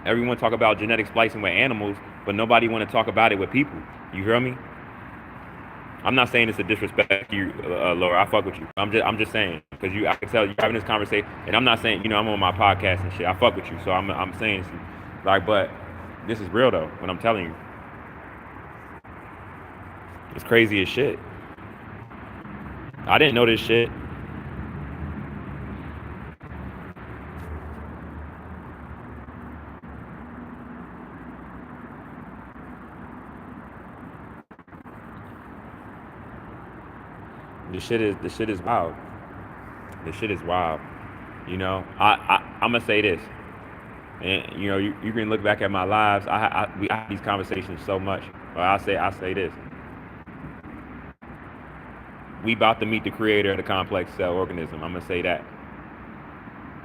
Everyone talk about genetic splicing with animals, but nobody want to talk about it with people. You hear me? I'm not saying it's a disrespect to you, Laura. I fuck with you. I'm just saying because I can tell you having this conversation, and I'm not saying I'm on my podcast and shit. I fuck with you, so I'm saying like, but this is real though. When I'm telling you, it's crazy as shit. I didn't know this shit. The shit is wild. The shit is wild. You know, I'm gonna say this, and you can look back at my lives. We have these conversations so much. But I say this: we about to meet the creator of the complex cell organism. I'm gonna say that.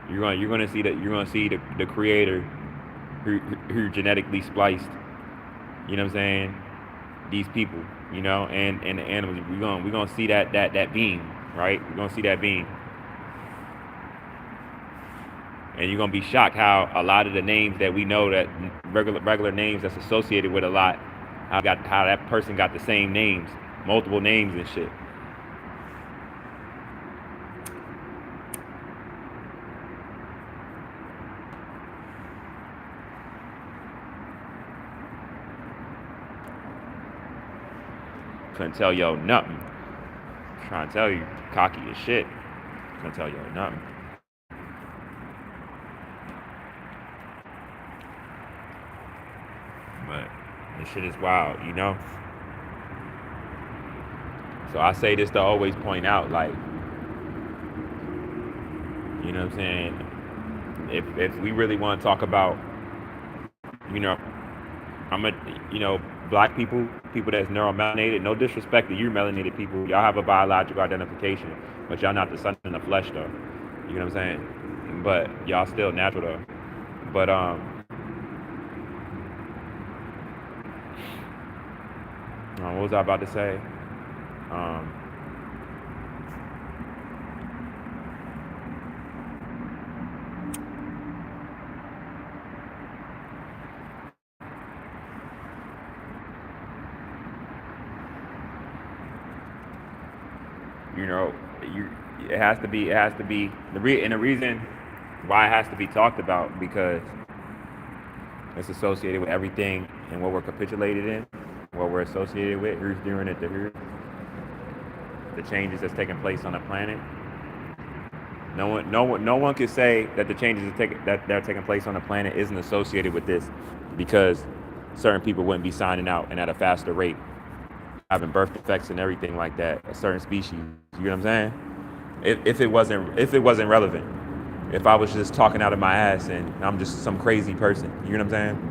You're gonna see the creator who genetically spliced. You know what I'm saying? These people, and the animals. We're gonna see that being, right? We're gonna see that being. And you're gonna be shocked how a lot of the names that we know, that regular names that's associated with a lot, how that person got the same names, multiple names and shit. Couldn't tell yo nothing. I'm trying to tell you, cocky as shit. Couldn't tell yo nothing. But this shit is wild, So I say this to always point out, like, you know what I'm saying? If we really want to talk about, black people that's neuromelanated, no disrespect to you melanated people, y'all have a biological identification, but y'all not the sun in the flesh though. You know what I'm saying? But y'all still natural though. But what was I about to say? Um, you know, you it has to be and the reason why it has to be talked about because it's associated with everything and what we're capitulated in, what we're associated with, who's doing it to who, the changes that's taking place on the planet. No one can say that the changes that are taking place on the planet isn't associated with this, because certain people wouldn't be signing out and at a faster rate, having birth defects and everything like that. A certain species, you know what I'm saying? If it wasn't relevant, if I was just talking out of my ass and I'm just some crazy person, you know what I'm saying?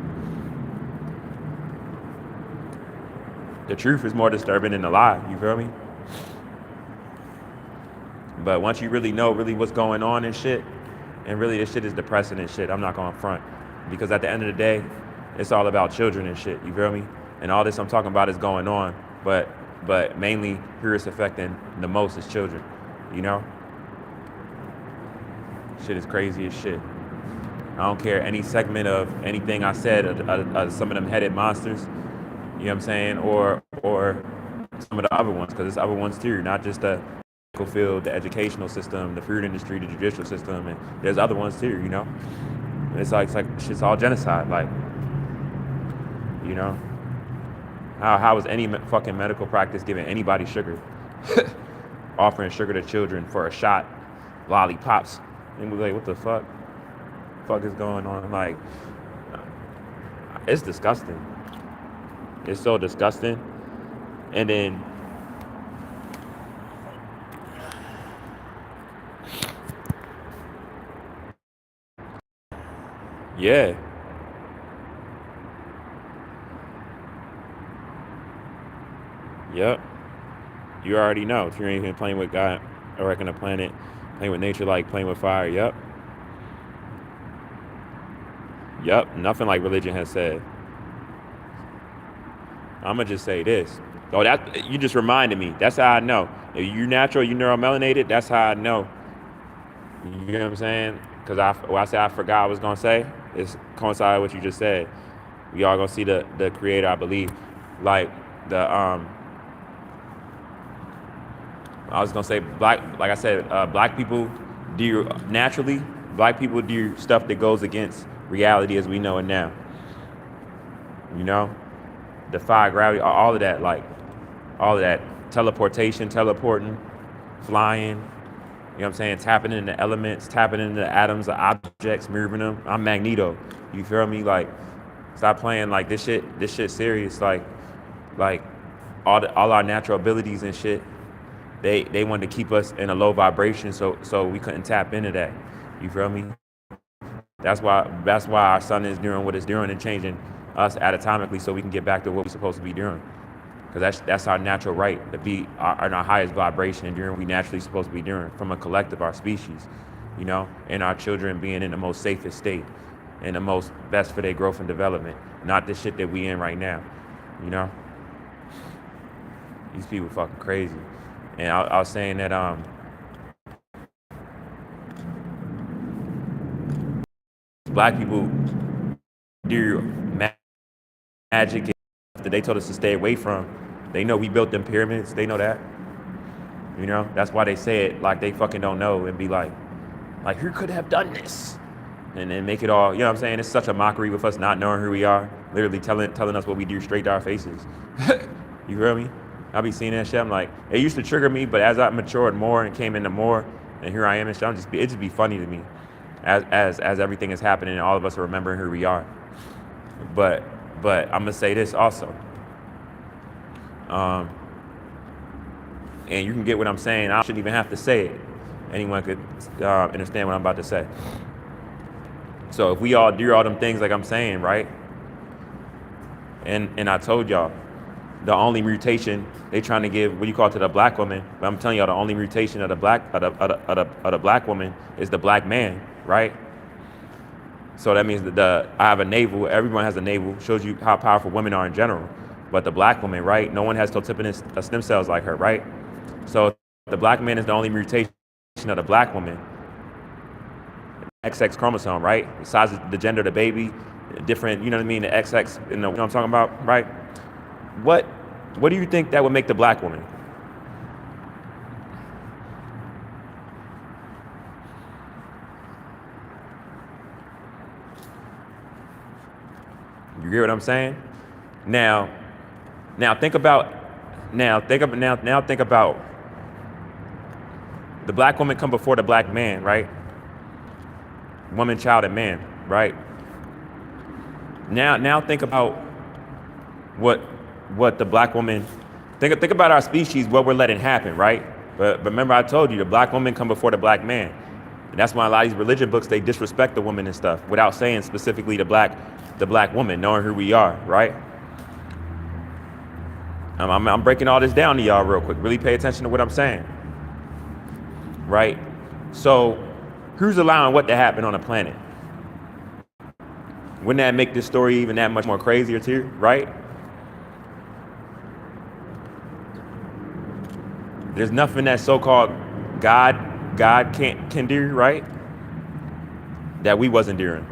The truth is more disturbing than the lie. You feel me? But once you really know really what's going on and shit, and really this shit is depressing and shit, I'm not gonna front. Because at the end of the day, it's all about children and shit, you feel me? And all this I'm talking about is going on, but mainly who it's affecting the most is children, you know? Shit is crazy as shit. I don't care any segment of anything I said, some of them headed monsters, you know what I'm saying? Or some of the other ones, because there's other ones too, not just the medical field, the educational system, the food industry, the judicial system, and there's other ones too, you know? It's like shit's all genocide, like, you know? How is any fucking medical practice giving anybody sugar? Offering sugar to children for a shot, lollipops. And we're like, what the fuck? Fuck is going on? Like, it's disgusting. It's so disgusting. And then yeah, yep. You already know. If you're even playing with God, I reckon the planet, playing with nature like playing with fire. Yep. Yep. Nothing like religion has said. I'ma just say this. Oh, that you just reminded me. That's how I know. If you natural, you neuromelanated, that's how I know. You know what I'm saying? Because when I said I forgot I was gonna say, it's coincided with what you just said. We all gonna see the creator, I believe. Like the I was gonna say black, like I said, black people do naturally. Black people do stuff that goes against reality as we know it now. You know, defy gravity, all of that, like all of that teleportation, teleporting, flying. You know what I'm saying? Tapping into elements, tapping into atoms of objects, moving them. I'm Magneto. You feel me? Like, stop playing like this shit. This shit serious. Like all our natural abilities and shit. They wanted to keep us in a low vibration, so we couldn't tap into that. You feel me? That's why our sun is doing what it's doing and changing us anatomically, so we can get back to what we're supposed to be doing. Because that's our natural right to be in our highest vibration and doing what we naturally supposed to be doing from a collective, our species, you know, and our children being in the most safest state and the most best for their growth and development, not the shit that we in right now, you know. These people fucking crazy. And I was saying that black people do magic that they told us to stay away from. They know we built them pyramids. They know that. You know, that's why they say it like they fucking don't know and be like who could have done this? And then make it all, you know what I'm saying? It's such a mockery with us not knowing who we are, literally telling us what we do straight to our faces. You hear me? I be seeing that shit. I'm like, it used to trigger me, but as I matured more and came into more, and here I am and shit, it just be funny to me, as everything is happening and all of us are remembering who we are. But I'm gonna say this also, and you can get what I'm saying. I shouldn't even have to say it. Anyone could understand what I'm about to say. So if we all do all them things like I'm saying, right? And I told y'all, the only mutation they trying to give, what you call it, to the black woman, but I'm telling y'all the only mutation of the black woman is the black man, right? So that means that I have a navel. Everyone has a navel. Shows you how powerful women are in general. But the black woman, right? No one has totiponous stem cells like her, right? So the black man is the only mutation of the black woman. XX chromosome, right? The size of the gender of the baby, different, you know what I mean? The XX, you know what I'm talking about, right? What do you think that would make the black woman? You hear what I'm saying? Now think about the black woman come before the black man, right? Woman, child, and man, right? Now think about what the black woman, think about our species, what we're letting happen, right? But remember, I told you the black woman come before the black man. And that's why a lot of these religion books, they disrespect the woman and stuff without saying specifically the black woman, knowing who we are, right? I'm breaking all this down to y'all real quick. Really pay attention to what I'm saying, right? So who's allowing what to happen on the planet? Wouldn't that make this story even that much more crazier too, right? There's nothing that so-called God can do, right? That we wasn't doing.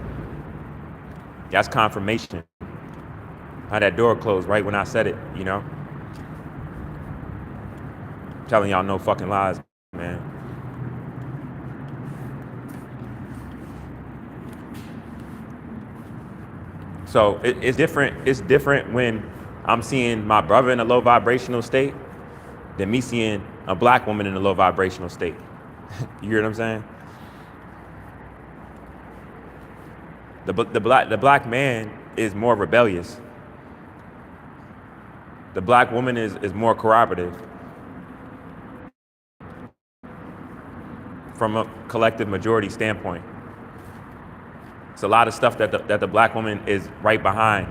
That's confirmation. How that door closed right when I said it, you know? I'm telling y'all no fucking lies, man. So it's different. It's different when I'm seeing my brother in a low vibrational state than me seeing a black woman in a low vibrational state. You hear what I'm saying? The black man is more rebellious. The black woman is more corroborative. From a collective majority standpoint. It's a lot of stuff that the black woman is right behind.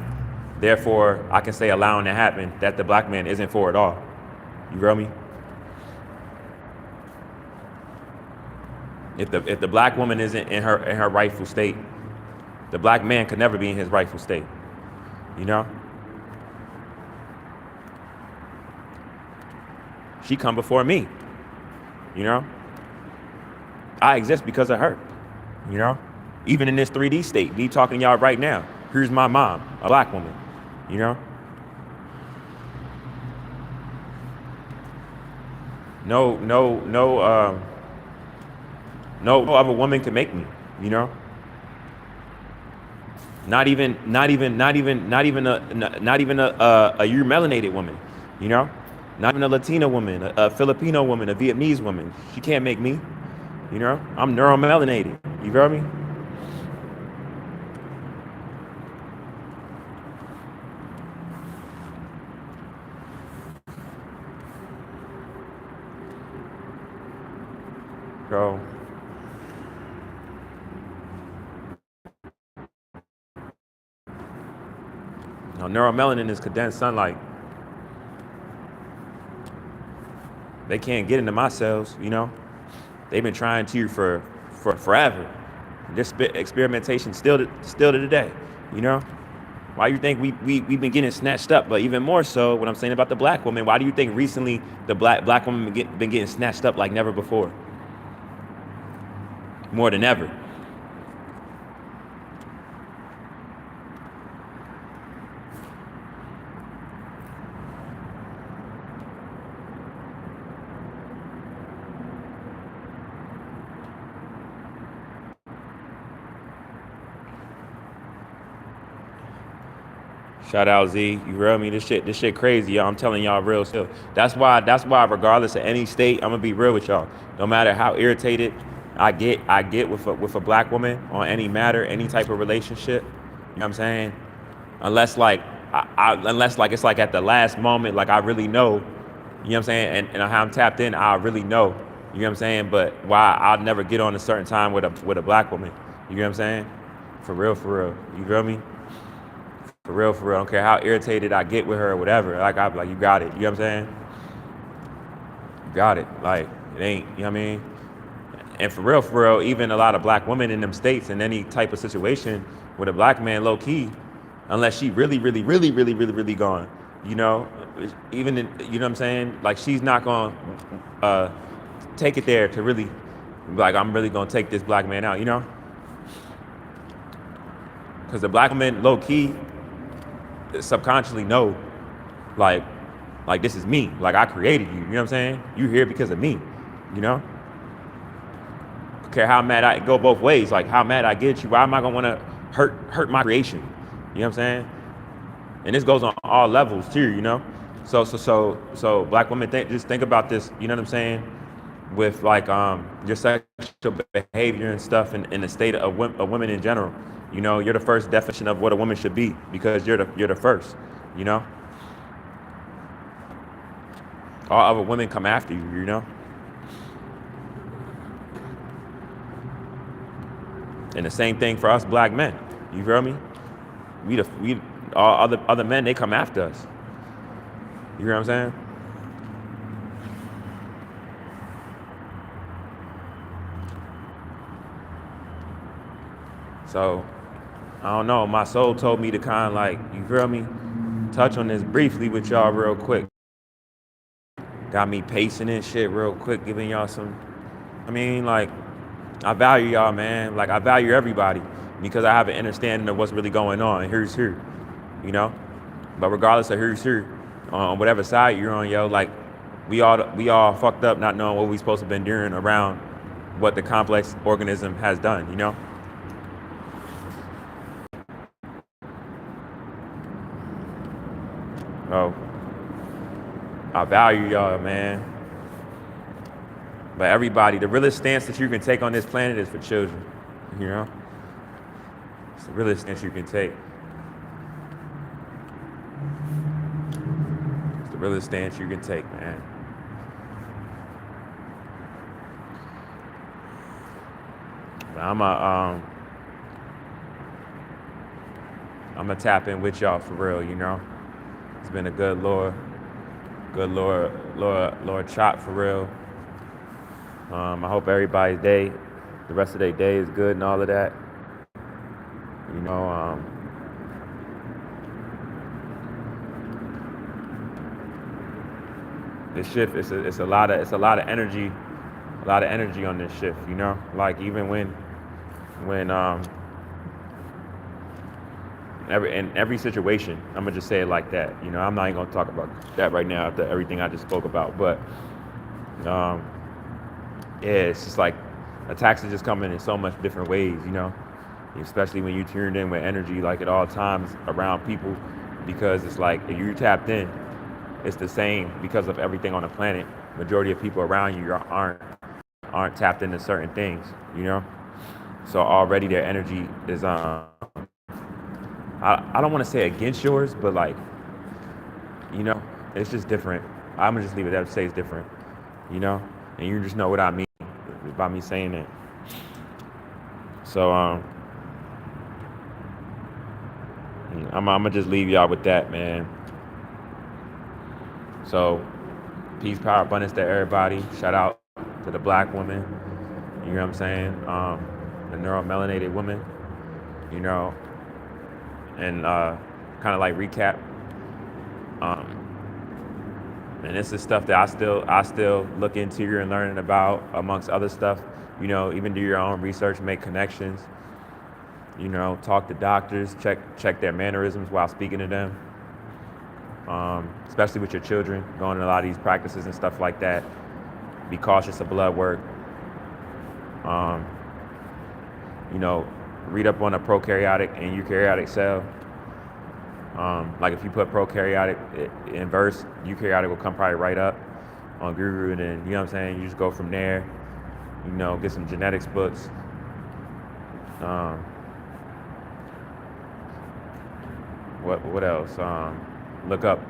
Therefore, I can say allowing to happen that the black man isn't for at all. You feel me? If the black woman isn't in her rightful state, the black man could never be in his rightful state. You know? She come before me. You know? I exist because of her. You know? Even in this 3D state, me talking to y'all right now. Here's my mom, a black woman. You know? No other woman can make me, you know? Not even a you're melanated woman, you know? Not even a Latina woman, a Filipino woman, a Vietnamese woman. She can't make me, you know? I'm neuromelanated. You feel me? So neuromelanin is condensed sunlight. They can't get into my cells, you know. They've been trying to for forever. This experimentation still to today, you know. Why do you think we've been getting snatched up? But even more so, what I'm saying about the black woman, why do you think recently the black woman been getting snatched up like never before? More than ever. Shout out Z, you feel me? This shit crazy, y'all. I'm telling y'all real still. That's why regardless of any state, I'm gonna be real with y'all. No matter how irritated I get with a black woman on any matter, any type of relationship, you know what I'm saying? Unless like unless like it's like at the last moment, like I really know, you know what I'm saying, and how I'm tapped in, I really know, you know what I'm saying? But why I'll never get on a certain time with a black woman, you know what I'm saying? For real, you feel me? For real, I don't care how irritated I get with her or whatever. Like I'm like, you got it. You know what I'm saying? You got it. Like it ain't. You know what I mean? And for real, even a lot of black women in them states in any type of situation with a black man, low key, unless she really gone, You know, even in, you know what I'm saying? Like she's not gonna uh, take it there to really, like I'm really gonna take this black man out. You know, because the black woman low key subconsciously know, like, like this is me. Like I created you. You know what I'm saying? You here because of me. You know. Care how mad I go both ways. Like how mad I get you. Why am I gonna want to hurt my creation? You know what I'm saying? And this goes on all levels too. You know. So black women just think about this. You know what I'm saying? With like your sexual behavior and stuff, in the state of women in general. You know, you're the first definition of what a woman should be because you're the first. You know, all other women come after you. You know. And the same thing for us black men. You feel me? We all other men, they come after us. You hear what I'm saying? So I don't know. My soul told me to kind of like, you feel me, touch on this briefly with y'all real quick. Got me pacing and shit real quick, giving y'all some. I mean, like, I value y'all, man. Like I value everybody because I have an understanding of what's really going on. And here's here, you know. But regardless of who's here, on whatever side you're on, yo, like we all fucked up not knowing what we supposed to have been doing around what the complex organism has done, you know? Oh, I value y'all, man. But everybody, the realest stance that you can take on this planet is for children, you know? It's the realest stance you can take. It's the realest stance you can take, man. But I'm a tap in with y'all for real, you know? It's been a good Lord chop for real. I hope everybody's day, the rest of their day is good and all of that. You know, this shift it's a lot of energy, on this shift. You know, like even when in every situation, I'm gonna just say it like that. You know, I'm not even gonna talk about that right now after everything I just spoke about. But yeah, it's just like attacks are just coming in so much different ways. You know, especially when you tuned in with energy like at all times around people, because it's like if you tapped in, it's the same because of everything on the planet. Majority of people around you aren't tapped into certain things. You know, so already their energy is I don't want to say against yours, but like, you know, it's just different. I'm gonna just leave it there to say it's different, you know, and you just know what I mean by me saying it. So I'm gonna just leave y'all with that, man. So peace, power, abundance to everybody. Shout out to the black woman. You know what I'm saying? The neuromelanated woman. You know, and kind of like recap. And this is stuff that I still look into and learning about, amongst other stuff. You know, even do your own research, make connections. You know, talk to doctors, check their mannerisms while speaking to them. Especially with your children, going to a lot of these practices and stuff like that. Be cautious of blood work. You know, read up on a prokaryotic and eukaryotic cell. Like if you put prokaryotic in verse, eukaryotic will come probably right up on Guru, and then you know what I'm saying. You just go from there. You know, get some genetics books. What else? Look up